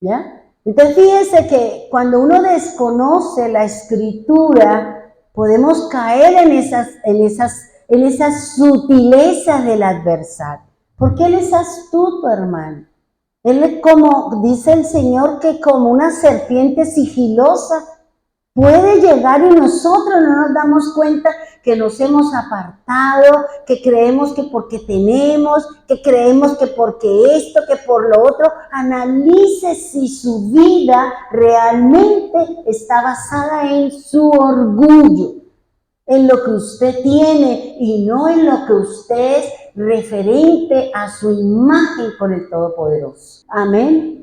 ¿Ya? Entonces fíjense que cuando uno desconoce la escritura, podemos caer en esas sutilezas del adversario. Porque él es astuto, hermano. Él es como, dice el Señor, que como una serpiente sigilosa puede llegar, y nosotros no nos damos cuenta que nos hemos apartado, que creemos que porque tenemos, que creemos que porque esto, que por lo otro. Analice si su vida realmente está basada en su orgullo, en lo que usted tiene y no en lo que usted es referente a su imagen con el Todopoderoso. Amén.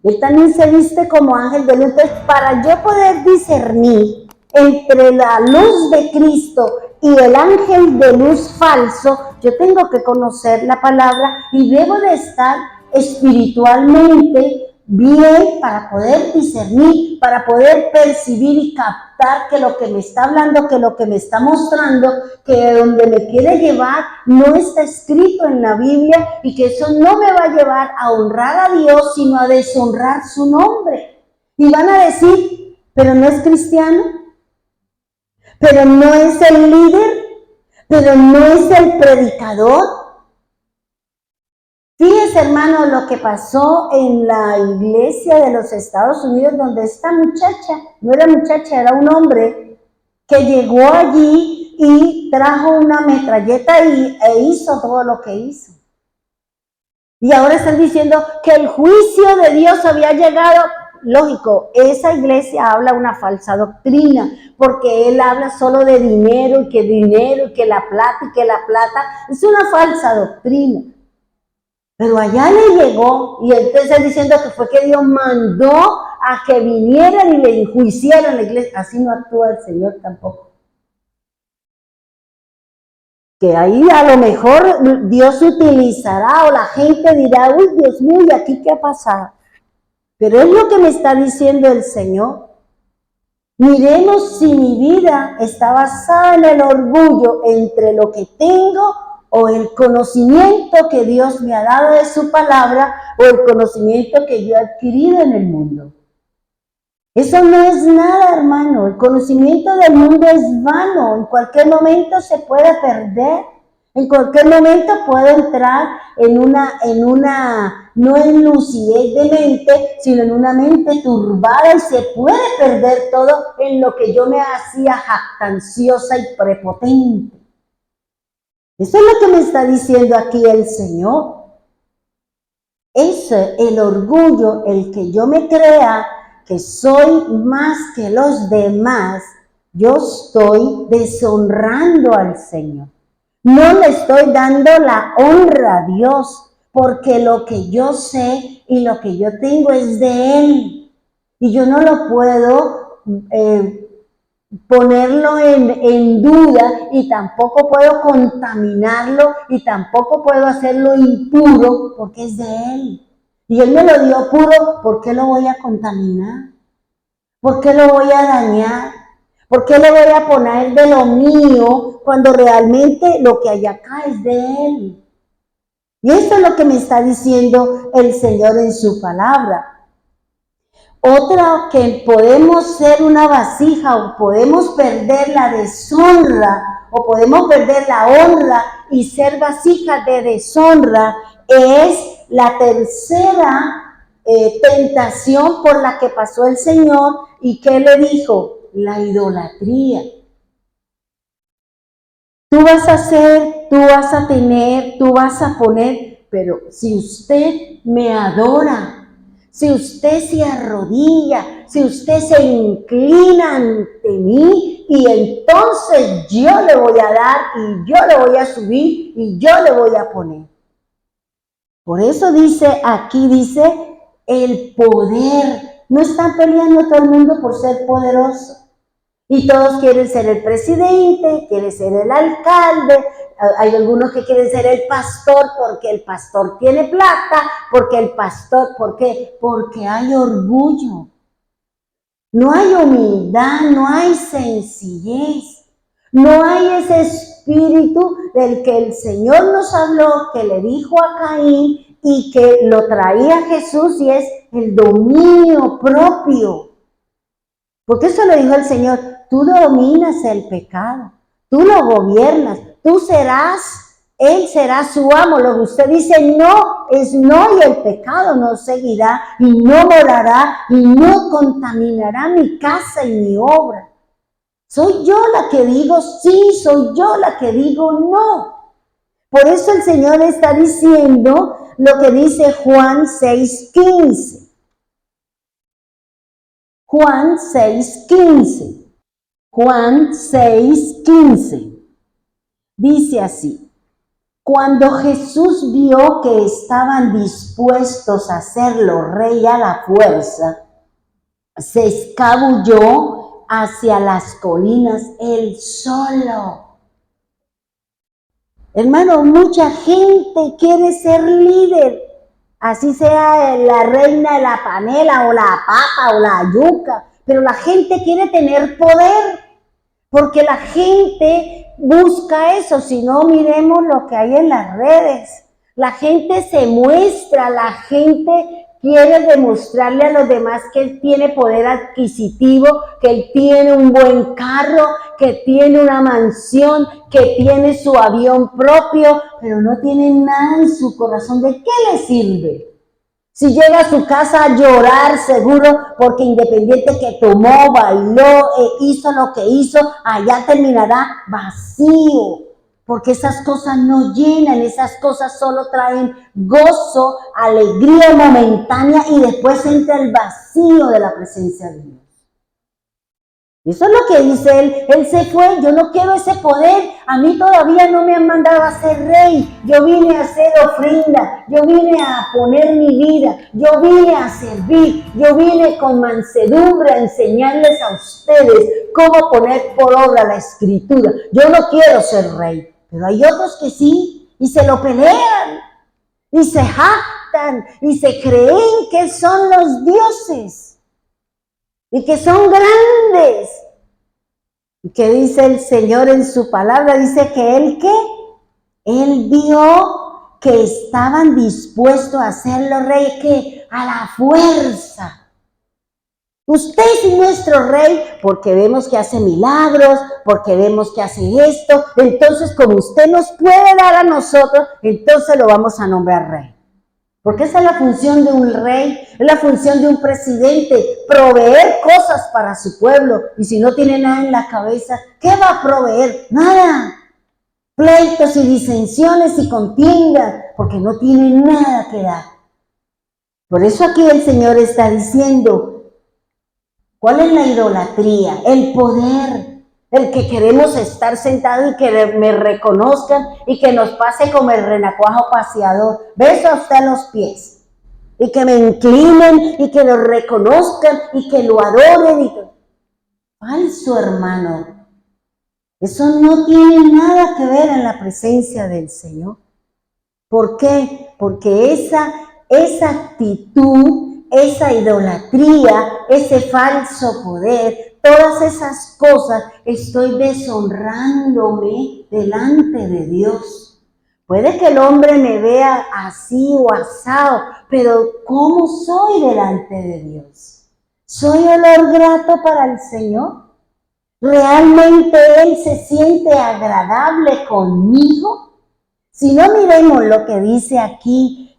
Él también se viste como ángel de luz. Entonces, para yo poder discernir entre la luz de Cristo y el ángel de luz falso, yo tengo que conocer la palabra y debo de estar espiritualmente bien para poder discernir, para poder percibir y captar que lo que me está hablando, que lo que me está mostrando, que donde me quiere llevar no está escrito en la Biblia, y que eso no me va a llevar a honrar a Dios, sino a deshonrar su nombre. Y van a decir, pero no es cristiano, pero no es el líder, pero no es el predicador. Fíjese, hermano, lo que pasó en la iglesia de los Estados Unidos, donde esta muchacha, no era muchacha, era un hombre, que llegó allí y trajo una metralleta e hizo todo lo que hizo. Y ahora están diciendo que el juicio de Dios había llegado. Lógico, esa iglesia habla una falsa doctrina, porque él habla solo de dinero, y que la plata, es una falsa doctrina. Pero allá le llegó, y entonces diciendo que fue que Dios mandó a que vinieran y le enjuiciaran la iglesia. Así no actúa el Señor tampoco. Que ahí a lo mejor Dios utilizará, o la gente dirá, uy, Dios mío, ¿y aquí qué ha pasado? Pero es lo que me está diciendo el Señor. Miremos si mi vida está basada en el orgullo entre lo que tengo, o el conocimiento que Dios me ha dado de su palabra, o el conocimiento que yo he adquirido en el mundo. Eso no es nada, hermano. El conocimiento del mundo es vano. En cualquier momento se puede perder. En cualquier momento puedo entrar en una no en lucidez de mente, sino en una mente turbada, y se puede perder todo en lo que yo me hacía jactanciosa y prepotente. Eso es lo que me está diciendo aquí el Señor. Es el orgullo, el que yo me crea que soy más que los demás. Yo estoy deshonrando al Señor. No le estoy dando la honra a Dios, porque lo que yo sé y lo que yo tengo es de Él. Y yo no lo puedo ponerlo en duda, y tampoco puedo contaminarlo, y tampoco puedo hacerlo impuro, porque es de Él. Y Él me lo dio puro, ¿por qué lo voy a contaminar? ¿Por qué lo voy a dañar? ¿Por qué le voy a poner de lo mío cuando realmente lo que hay acá es de Él? Y esto es lo que me está diciendo el Señor en su palabra. Otra, que podemos ser una vasija, o podemos perder la deshonra, o podemos perder la honra y ser vasijas de deshonra, es la tercera tentación por la que pasó el Señor. ¿Y qué le dijo? La idolatría. Tú vas a hacer, tú vas a tener, tú vas a poner, pero si usted me adora, si usted se arrodilla, si usted se inclina ante mí, y entonces yo le voy a dar, y yo le voy a subir, y yo le voy a poner. Por eso dice, aquí dice, el poder. No están peleando todo el mundo por ser poderoso. Y todos quieren ser el presidente, quieren ser el alcalde. Hay algunos que quieren ser el pastor porque el pastor tiene plata, porque el pastor, ¿por qué? Porque hay orgullo. No hay humildad, no hay sencillez. No hay ese espíritu del que el Señor nos habló, que le dijo a Caín y que lo traía Jesús, y es el dominio propio. Porque eso lo dijo el Señor: tú dominas el pecado, tú lo gobiernas, tú serás, Él será su amo. Lo que usted dice no es no, y el pecado no seguirá, y no morará, y no contaminará mi casa y mi obra. Soy yo la que digo sí, soy yo la que digo no. Por eso el Señor está diciendo lo que dice Juan 6:15. Juan 6:15. Juan 6:15. Dice así: cuando Jesús vio que estaban dispuestos a hacerlo rey a la fuerza, se escabulló hacia las colinas él solo. Hermano, mucha gente quiere ser líder, así sea la reina de la panela, o la papa, o la yuca, pero la gente quiere tener poder, porque la gente busca eso. Si no, miremos lo que hay en las redes. La gente se muestra, la gente quiere demostrarle a los demás que él tiene poder adquisitivo, que él tiene un buen carro, que tiene una mansión, que tiene su avión propio, pero no tiene nada en su corazón. ¿De qué le sirve? Si llega a su casa a llorar, seguro, porque independiente que tomó, bailó, hizo lo que hizo, allá terminará vacío. Porque esas cosas no llenan, esas cosas solo traen gozo, alegría momentánea, y después entra el vacío de la presencia de Dios. Eso es lo que dice él. Él se fue. Yo no quiero ese poder. A mí todavía no me han mandado a ser rey. Yo vine a hacer ofrenda. Yo vine a poner mi vida. Yo vine a servir. Yo vine con mansedumbre a enseñarles a ustedes cómo poner por obra la escritura. Yo no quiero ser rey. Pero hay otros que sí, y se lo pelean, y se jactan, y se creen que son los dioses, y que son grandes. ¿Y qué dice el Señor en su palabra? Dice que Él, ¿qué? Él vio que estaban dispuestos a hacerlo rey, que a la fuerza. Usted es nuestro rey porque vemos que hace milagros, porque vemos que hace esto. Entonces, como usted nos puede dar a nosotros, entonces lo vamos a nombrar rey. Porque esa es la función de un rey, es la función de un presidente, proveer cosas para su pueblo. Y si no tiene nada en la cabeza, ¿qué va a proveer? Nada. Pleitos y disensiones y contiendas, porque no tiene nada que dar. Por eso aquí el Señor está diciendo, ¿cuál es la idolatría? El poder. El que queremos estar sentados y que me reconozcan y que nos pase como el renacuajo paseador. Beso hasta los pies. Y que me inclinen y que lo reconozcan y que lo adoren. Falso, hermano. Eso no tiene nada que ver en la presencia del Señor. ¿Por qué? Porque esa actitud, esa idolatría, ese falso poder, todas esas cosas, estoy deshonrándome delante de Dios. Puede que el hombre me vea así o asado, pero ¿cómo soy delante de Dios? ¿Soy olor grato para el Señor? ¿Realmente Él se siente agradable conmigo? Si no, miremos lo que dice aquí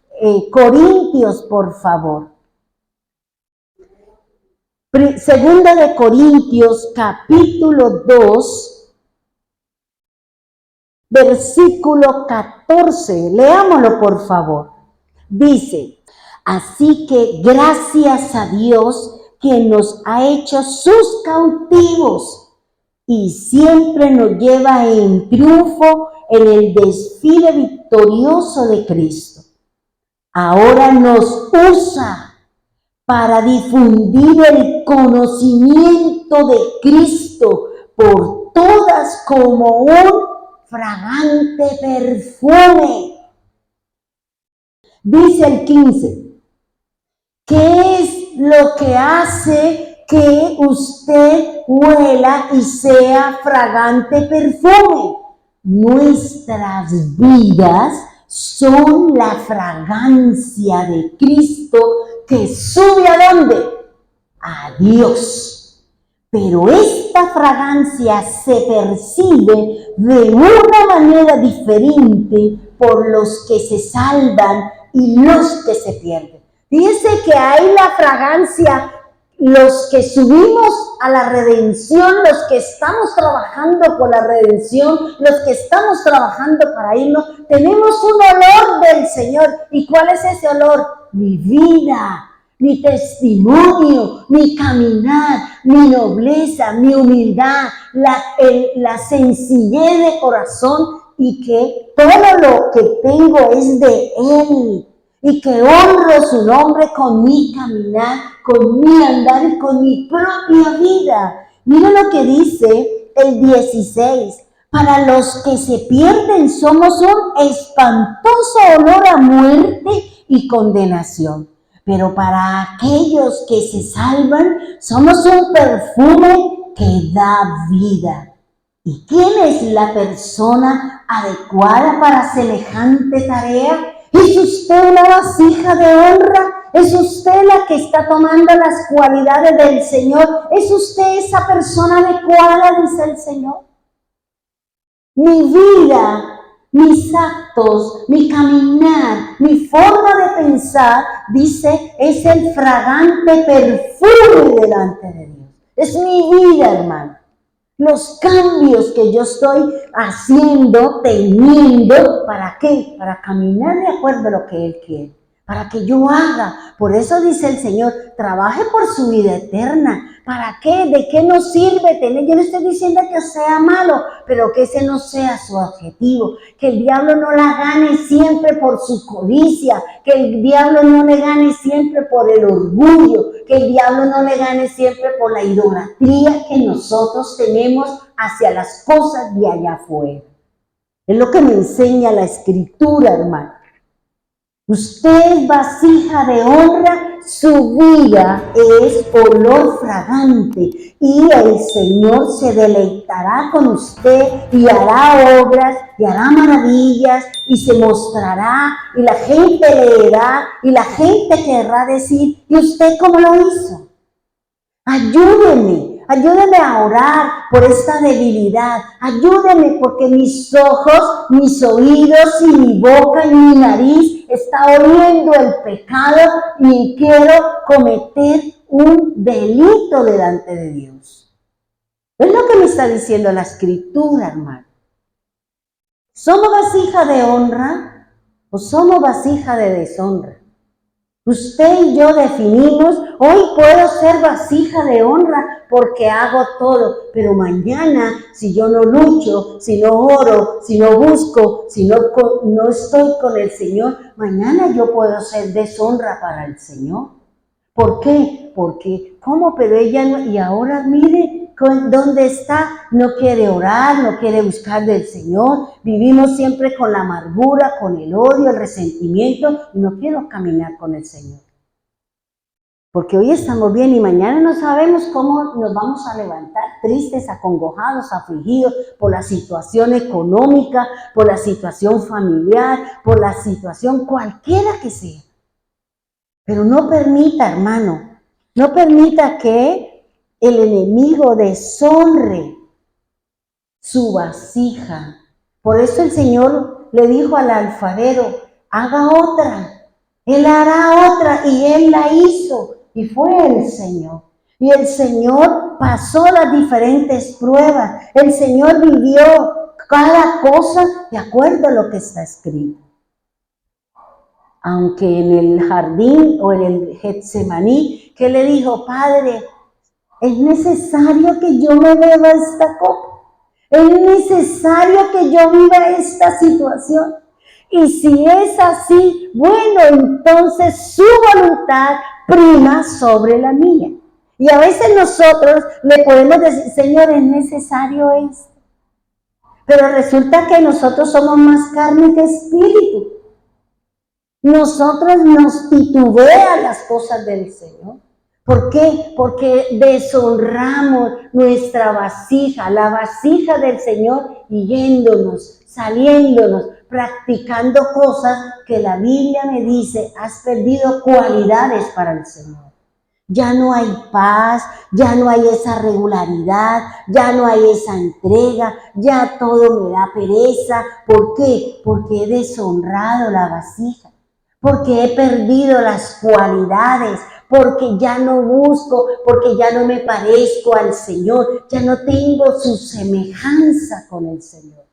Corintios, por favor. Segunda de Corintios, capítulo 2, versículo 14. Leámoslo, por favor. Dice, así que gracias a Dios, quien nos ha hecho sus cautivos y siempre nos lleva en triunfo en el desfile victorioso de Cristo. Ahora nos usa para difundir el conocimiento de Cristo por todas como un fragante perfume. Dice el 15, ¿qué es lo que hace que usted huela y sea fragante perfume? Nuestras vidas son la fragancia de Cristo que sube ¿a dónde? A Dios. Pero esta fragancia se percibe de una manera diferente por los que se salvan y los que se pierden. Fíjense que hay la fragancia, los que subimos a la redención, los que estamos trabajando por la redención, los que estamos trabajando para irnos, tenemos un olor del Señor. ¿Y cuál es ese olor? Mi vida, mi testimonio, mi caminar, mi nobleza, mi humildad, la sencillez de corazón, y que todo lo que tengo es de Él. Y que honro su nombre con mi caminar, con mi andar y con mi propia vida. Mira lo que dice el 16. Para los que se pierden somos un espantoso olor a muerte y condenación. Pero para aquellos que se salvan somos un perfume que da vida. ¿Y quién es la persona adecuada para semejante tarea? ¿Es usted una vasija de honra? ¿Es usted la que está tomando las cualidades del Señor? ¿Es usted esa persona adecuada, dice el Señor? Mi vida, mis actos, mi caminar, mi forma de pensar, dice, es el fragante perfume delante de Dios. Es mi vida, hermano. Los cambios que yo estoy haciendo, teniendo, ¿para qué? Para caminar de acuerdo a lo que Él quiere, para que yo haga. Por eso dice el Señor, trabaje por su vida eterna. ¿Para qué? ¿De qué nos sirve tener? Yo no estoy diciendo que sea malo, pero que ese no sea su objetivo. Que el diablo no la gane siempre por su codicia, que el diablo no le gane siempre por el orgullo, que el diablo no le gane siempre por la idolatría que nosotros tenemos hacia las cosas de allá afuera. Es lo que me enseña la Escritura, hermano. Usted es vasija de honra, su vida es olor fragante y el Señor se deleitará con usted y hará obras y hará maravillas y se mostrará y la gente leerá y la gente querrá decir, ¿y usted cómo lo hizo? Ayúdeme ayúdeme a orar por esta debilidad, ayúdeme porque mis ojos, mis oídos y mi boca y mi nariz está oliendo el pecado y quiero cometer un delito delante de Dios. Es lo que me está diciendo la Escritura, hermano. ¿Somos vasija de honra o somos vasija de deshonra? Usted y yo definimos, hoy puedo ser vasija de honra porque hago todo, pero mañana si yo no lucho, si no oro, si no busco, si no estoy con el Señor, mañana yo puedo ser deshonra para el Señor. ¿Por qué? Porque, ¿cómo? Pero ella no, y ahora mire dónde está, no quiere orar, no quiere buscar del Señor, vivimos siempre con la amargura, con el odio, el resentimiento, y no quiero caminar con el Señor. Porque hoy estamos bien y mañana no sabemos cómo nos vamos a levantar, tristes, acongojados, afligidos por la situación económica, por la situación familiar, por la situación cualquiera que sea. Pero no permita, hermano, no permita que el enemigo deshonre su vasija. Por eso el Señor le dijo al alfarero, haga otra. Él hará otra y Él la hizo. Y fue el Señor. Y el Señor pasó las diferentes pruebas. El Señor vivió cada cosa de acuerdo a lo que está escrito. Aunque en el jardín o en el Getsemaní, que le dijo, Padre, es necesario que yo me beba esta copa. Es necesario que yo viva esta situación. Y si es así, bueno, entonces su voluntad prima sobre la mía. Y a veces nosotros le podemos decir, Señor, es necesario esto. Pero resulta que nosotros somos más carne que espíritu. Nosotros nos titubean las cosas del Señor. ¿Por qué? Porque deshonramos nuestra vasija, la vasija del Señor, y yéndonos, saliéndonos, practicando cosas que la Biblia me dice, has perdido cualidades para el Señor. Ya no hay paz, ya no hay esa regularidad, ya no hay esa entrega, ya todo me da pereza. ¿Por qué? Porque he deshonrado la vasija, porque he perdido las cualidades, porque ya no busco, porque ya no me parezco al Señor, ya no tengo su semejanza con el Señor.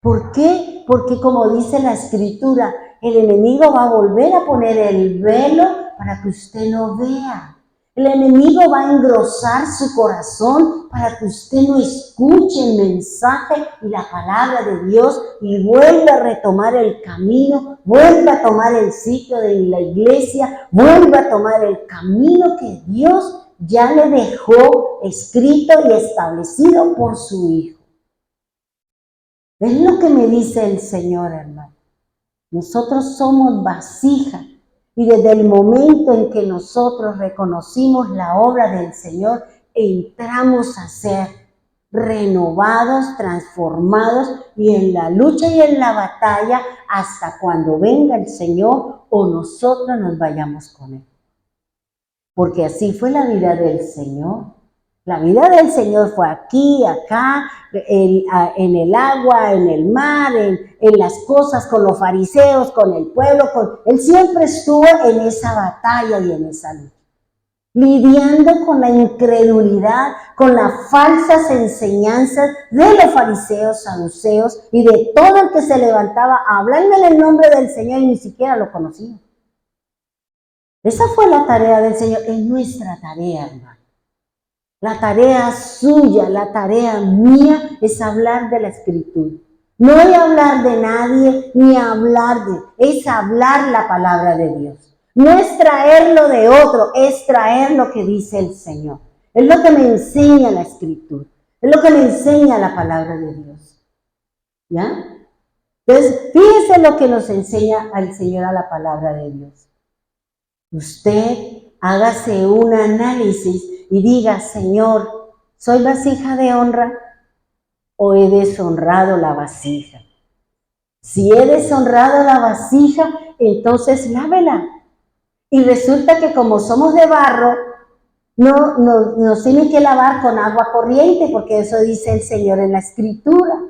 ¿Por qué? Porque como dice la Escritura, el enemigo va a volver a poner el velo para que usted no vea. El enemigo va a engrosar su corazón para que usted no escuche el mensaje y la palabra de Dios y vuelva a retomar el camino, vuelva a tomar el sitio de la iglesia, vuelva a tomar el camino que Dios ya le dejó escrito y establecido por su Hijo. Es lo que me dice el Señor, hermano. Nosotros somos vasija. Y desde el momento en que nosotros reconocimos la obra del Señor, entramos a ser renovados, transformados y en la lucha y en la batalla hasta cuando venga el Señor o nosotros nos vayamos con Él. Porque así fue la vida del Señor. La vida del Señor fue aquí, acá, en el agua, en el mar, en las cosas con los fariseos, con el pueblo. Él siempre estuvo en esa batalla y en esa lucha, lidiando con la incredulidad, con las falsas enseñanzas de los fariseos, saduceos y de todo el que se levantaba hablando en el nombre del Señor y ni siquiera lo conocía. Esa fue la tarea del Señor, es nuestra tarea, hermano. La tarea suya, la tarea mía es hablar de la Escritura. No es hablar de nadie, ni es hablar la palabra de Dios. No es traerlo de otro, es traer lo que dice el Señor. Es lo que me enseña la Escritura. Es lo que me enseña la palabra de Dios. ¿Ya? Entonces, fíjese lo que nos enseña al Señor a la palabra de Dios. Usted hágase un análisis y diga, Señor, ¿soy vasija de honra o he deshonrado la vasija? Si he deshonrado la vasija, entonces lávela. Y resulta que como somos de barro, No nos tienen que lavar con agua corriente, porque eso dice el Señor en la Escritura.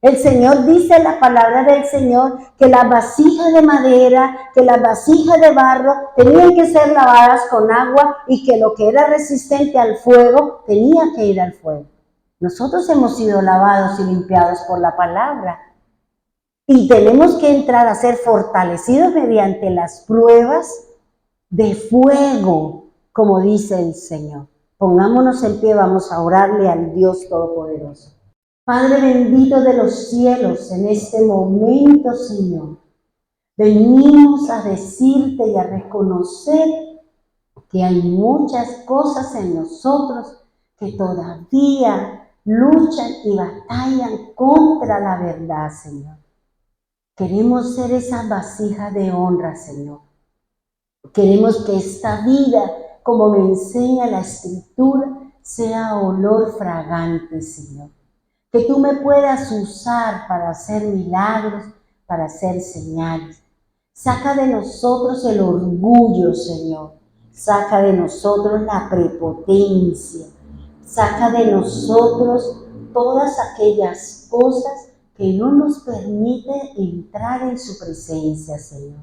El Señor dice en la palabra del Señor que las vasijas de madera, que las vasijas de barro tenían que ser lavadas con agua y que lo que era resistente al fuego tenía que ir al fuego. Nosotros hemos sido lavados y limpiados por la palabra y tenemos que entrar a ser fortalecidos mediante las pruebas de fuego, como dice el Señor. Pongámonos en pie, vamos a orarle al Dios Todopoderoso. Padre bendito de los cielos, en este momento, Señor, venimos a decirte y a reconocer que hay muchas cosas en nosotros que todavía luchan y batallan contra la verdad, Señor. Queremos ser esa vasija de honra, Señor. Queremos que esta vida, como me enseña la Escritura, sea olor fragante, Señor. Que tú me puedas usar para hacer milagros, para hacer señales. Saca de nosotros el orgullo, Señor. Saca de nosotros la prepotencia. Saca de nosotros todas aquellas cosas que no nos permiten entrar en su presencia, Señor.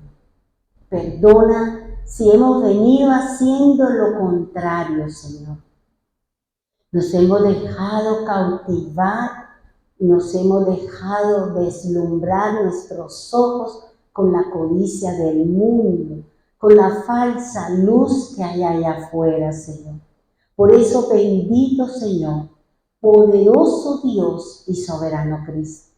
Perdona si hemos venido haciendo lo contrario, Señor. Nos hemos dejado cautivar, nos hemos dejado deslumbrar nuestros ojos con la codicia del mundo, con la falsa luz que hay allá afuera, Señor. Por eso, bendito Señor, poderoso Dios y soberano Cristo,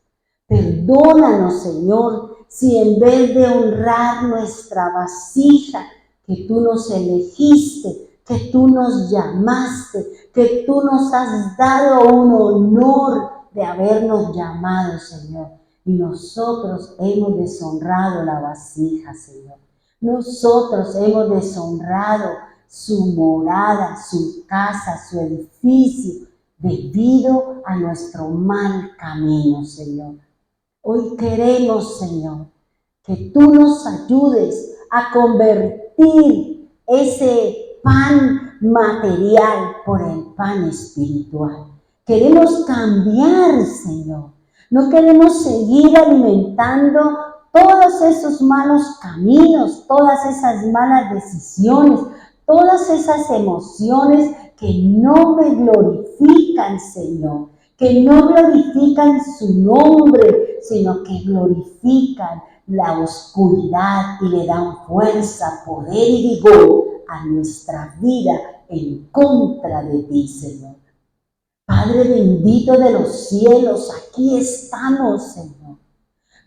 perdónanos, Señor, si en vez de honrar nuestra vasija, que tú nos elegiste, que tú nos llamaste, que tú nos has dado un honor de habernos llamado, Señor, y nosotros hemos deshonrado la vasija, Señor. Nosotros hemos deshonrado su morada, su casa, su edificio, debido a nuestro mal camino, Señor. Hoy queremos, Señor, que tú nos ayudes a convertir ese pan material por el pan espiritual. Queremos cambiar, Señor. No queremos seguir alimentando todos esos malos caminos, todas esas malas decisiones, todas esas emociones que no me glorifican, Señor, que no glorifican su nombre, sino que glorifican la oscuridad y le dan fuerza, poder y vigor a nuestra vida en contra de ti, Señor. Padre bendito de los cielos, aquí estamos, Señor.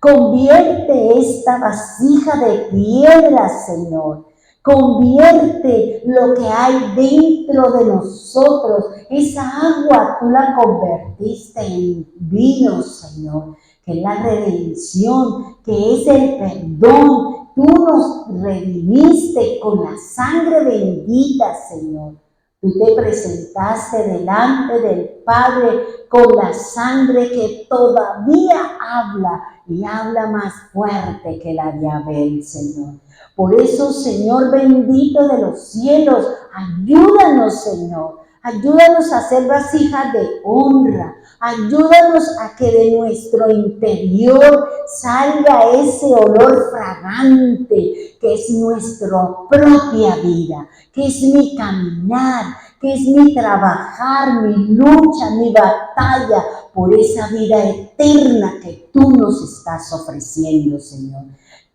Convierte esta vasija de piedra, Señor. Convierte lo que hay dentro de nosotros. Esa agua tú la convertiste en vino, Señor, que es la redención, que es el perdón. Tú nos redimiste con la sangre bendita, Señor. Tú te presentaste delante del Padre con la sangre que todavía habla y habla más fuerte que la de Abel, Señor. Por eso, Señor bendito de los cielos, ayúdanos, Señor. Ayúdanos a ser vasijas de honra. Ayúdanos a que de nuestro interior salga ese olor fragante que es nuestra propia vida, que es mi caminar, que es mi trabajar, mi lucha, mi batalla por esa vida eterna que tú nos estás ofreciendo, Señor.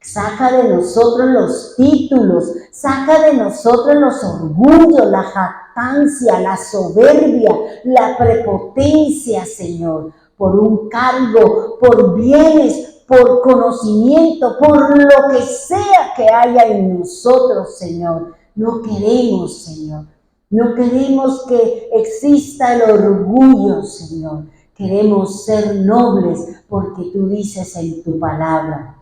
Saca de nosotros los títulos, saca de nosotros los orgullos, la jactancia, la soberbia, la prepotencia, Señor, por un cargo, por bienes, por conocimiento, por lo que sea que haya en nosotros, Señor. No queremos, Señor. No queremos que exista el orgullo, Señor. Queremos ser nobles porque tú dices en tu palabra: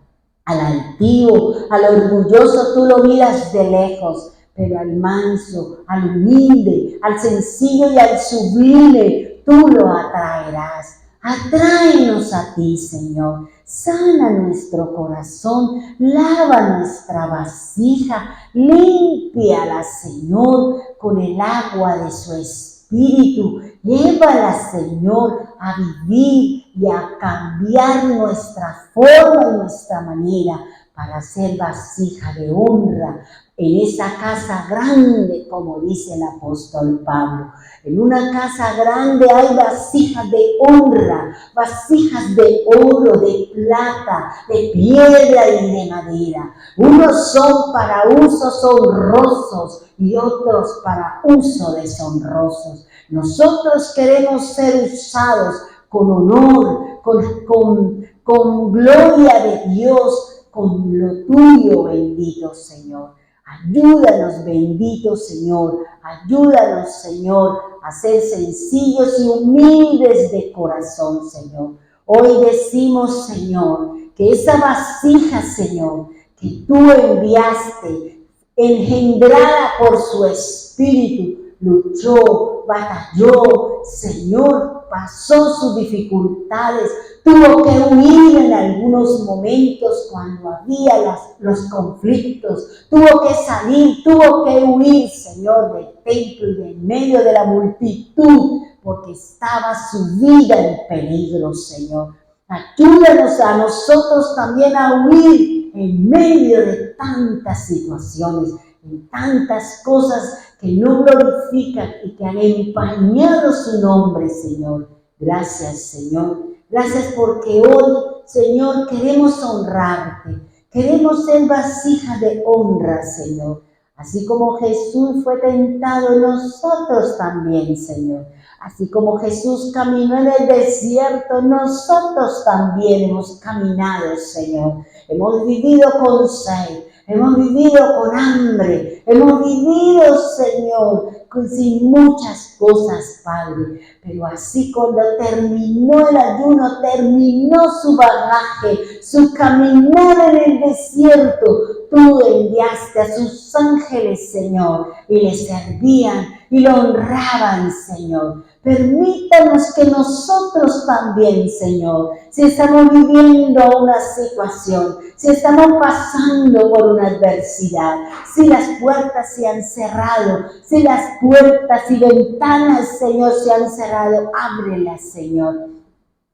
al altivo, al orgulloso tú lo miras de lejos, pero al manso, al humilde, al sencillo y al sublime, tú lo atraerás. Atráenos a ti, Señor. Sana nuestro corazón, lava nuestra vasija, límpiala, Señor, con el agua de su espíritu. Llévala, Señor, a vivir y a cambiar nuestra forma y nuestra manera para ser vasija de honra en esa casa grande, como dice el apóstol Pablo. En una casa grande hay vasijas de honra, vasijas de oro, de plata, de piedra y de madera. Unos son para usos honrosos y otros para uso deshonrosos. Nosotros queremos ser usados con honor, con gloria de Dios, con lo tuyo, bendito Señor. Ayúdanos, bendito Señor, ayúdanos, Señor, a ser sencillos y humildes de corazón, Señor. Hoy decimos, Señor, que esa vasija, Señor, que tú enviaste, engendrada por su Espíritu, luchó, batalló, Señor, pasó sus dificultades, tuvo que huir en algunos momentos cuando había los conflictos, tuvo que salir, tuvo que huir, Señor, del templo y de en medio de la multitud, porque estaba su vida en peligro, Señor. Ayúdanos a nosotros también a huir en medio de tantas situaciones, en tantas cosas que no glorifican y que han empañado su nombre, Señor. Gracias, Señor. Gracias porque hoy, Señor, queremos honrarte. Queremos ser vasijas de honra, Señor. Así como Jesús fue tentado, nosotros también, Señor. Así como Jesús caminó en el desierto, nosotros también hemos caminado, Señor. Hemos vivido con sed. Hemos vivido con hambre, hemos vivido, Señor, sin muchas cosas, Padre. Pero así cuando terminó el ayuno, terminó su bagaje, su caminar en el desierto, tú enviaste a sus ángeles, Señor, y le servían y lo honraban, Señor. Permítanos que nosotros también, Señor, si estamos viviendo una situación, si estamos pasando por una adversidad, si las puertas se han cerrado, si las puertas y ventanas, Señor, se han cerrado, ábrelas, Señor.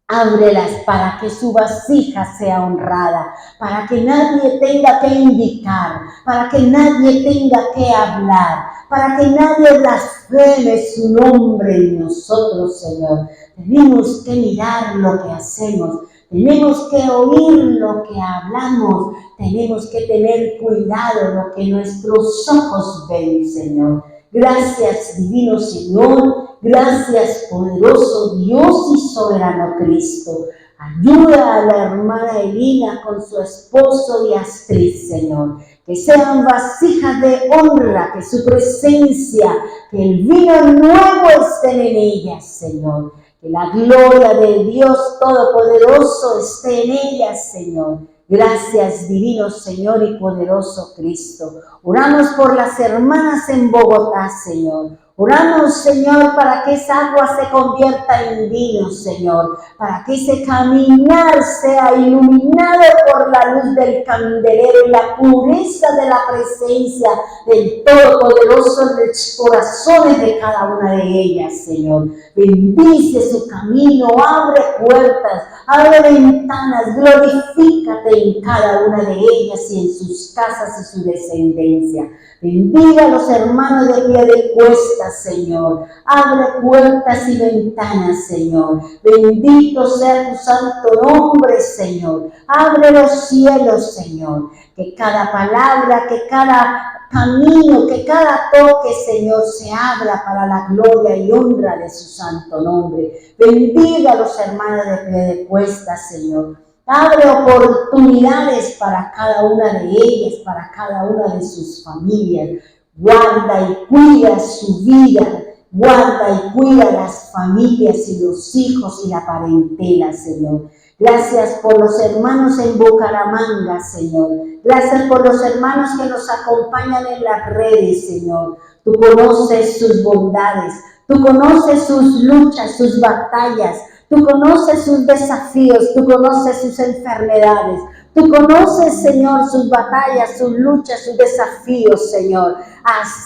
Ábrelas para que su vasija sea honrada, para que nadie tenga que indicar, para que nadie tenga que hablar, para que nadie blasfeme su nombre en nosotros, Señor. Tenemos que mirar lo que hacemos, tenemos que oír lo que hablamos, tenemos que tener cuidado lo que nuestros ojos ven, Señor. Gracias, divino Señor. Gracias, poderoso Dios y soberano Cristo. Ayuda a la hermana Elina con su esposo y Astrid, Señor. Que sean vasijas de honra, que su presencia, que el vino nuevo esté en ellas, Señor. Que la gloria de Dios Todopoderoso esté en ellas, Señor. Gracias, divino Señor y poderoso Cristo. Oramos por las hermanas en Bogotá, Señor. Oramos, Señor, para que esa agua se convierta en vino, Señor, para que ese caminar sea iluminado por la luz del candelero y la pureza de la presencia del Todopoderoso en los corazones de cada una de ellas, Señor. Bendice su camino, abre puertas, abre ventanas, glorifícate en cada una de ellas y en sus casas y su descendencia. Bendiga a los hermanos de pie de cuesta, Señor. Abre puertas y ventanas, Señor. Bendito sea tu santo nombre, Señor. Abre los cielos, Señor. Que cada palabra, que cada camino, que cada toque, Señor, se abra para la gloria y honra de su santo nombre. Bendiga a los hermanos de pie de cuesta, Señor. Abre oportunidades para cada una de ellas, para cada una de sus familias. Guarda y cuida su vida. Guarda y cuida las familias y los hijos y la parentela, Señor. Gracias por los hermanos en Bucaramanga, Señor. Gracias por los hermanos que nos acompañan en las redes, Señor. Tú conoces sus bondades. Tú conoces sus luchas, sus batallas. Tú conoces sus desafíos, tú conoces sus enfermedades, Tú conoces, Señor, sus batallas, sus luchas, sus desafíos, Señor.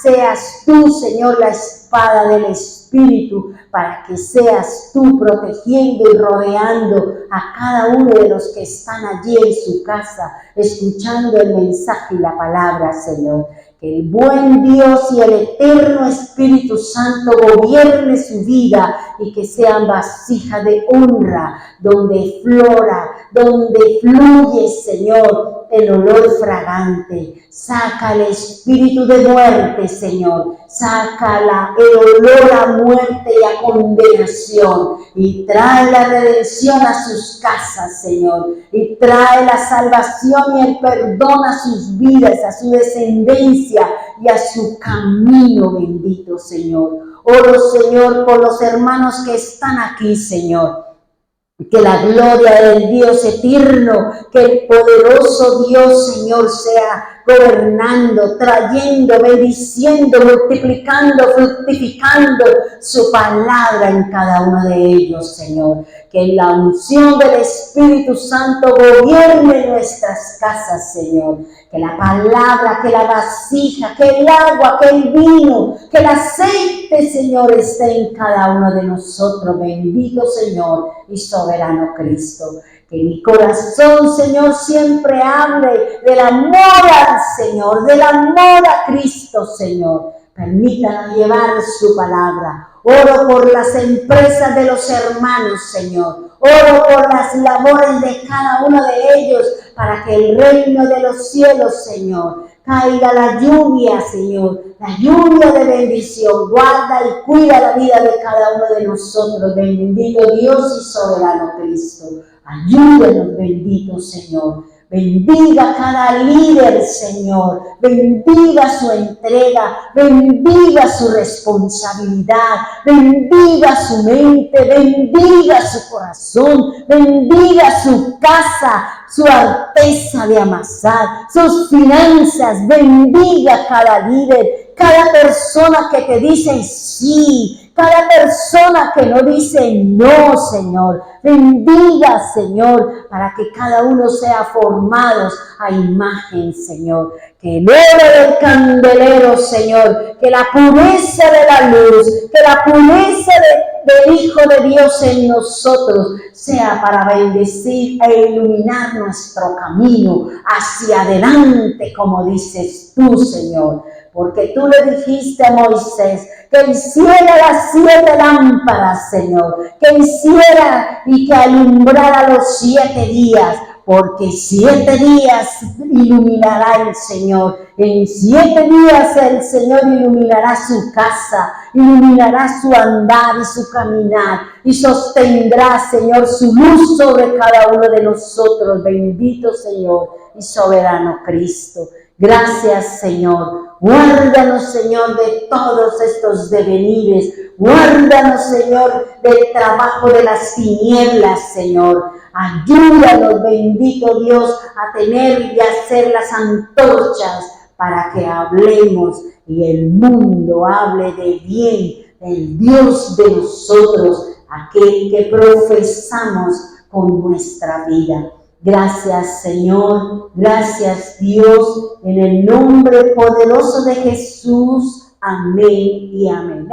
Seas tú, Señor, la espada del Espíritu, para que seas tú protegiendo y rodeando a cada uno de los que están allí en su casa, escuchando el mensaje y la palabra, Señor. Que el buen Dios y el eterno Espíritu Santo gobierne su vida y que sean vasijas de honra, donde flora, donde fluye, Señor, el olor fragante. Saca el espíritu de muerte, Señor. Saca el olor a muerte y a condenación. Y trae la redención a sus casas, Señor. Y trae la salvación y el perdón a sus vidas, a su descendencia y a su camino, bendito Señor. Oro, Señor, por los hermanos que están aquí, Señor. Que la gloria del Dios eterno, que el poderoso Dios, Señor, sea gobernando, trayendo, bendiciendo, multiplicando, fructificando su palabra en cada uno de ellos, Señor. Que la unción del Espíritu Santo gobierne nuestras casas, Señor. Que la palabra, que la vasija, que el agua, que el vino, que el aceite, Señor, esté en cada uno de nosotros. Bendito Señor y soberano Cristo. Que mi corazón, Señor, siempre hable del amor al Señor, del amor a Cristo, Señor. Permítanos llevar su palabra. Oro por las empresas de los hermanos, Señor. Oro por las labores de cada uno de ellos para que el reino de los cielos, Señor, caiga la lluvia, Señor, la lluvia de bendición. Guarda y cuida la vida de cada uno de nosotros. Bendito Dios y soberano Cristo. Ayúdenos, bendito Señor. Bendiga cada líder, Señor. Bendiga su entrega. Bendiga su responsabilidad. Bendiga su mente. Bendiga su corazón. Bendiga su casa, su arteza de amasar, sus finanzas. Bendiga cada líder, cada persona que te dice sí. Cada persona que no dice no, Señor. Bendiga, Señor, para que cada uno sea formados a imagen, Señor. Que el oro del candelero, Señor, que la pureza de la luz, que la pureza del Hijo de Dios en nosotros sea para bendecir e iluminar nuestro camino hacia adelante, como dices tú, Señor. Porque tú le dijiste a Moisés que hiciera las 7 lámparas, Señor, que hiciera y que alumbrara los 7 días, porque 7 días iluminará el Señor. En 7 días el Señor iluminará su casa, iluminará su andar y su caminar, y sostendrá, Señor, su luz sobre cada uno de nosotros. Bendito Señor y soberano Cristo. Gracias, Señor. Guárdanos, Señor, de todos estos devenires. Guárdanos, Señor, del trabajo de las tinieblas, Señor. Ayúdanos, bendito Dios, a tener y hacer las antorchas para que hablemos y el mundo hable de bien del Dios de nosotros, aquel que profesamos con nuestra vida. Gracias, Señor. Gracias, Dios. En el nombre poderoso de Jesús. Amén y amén.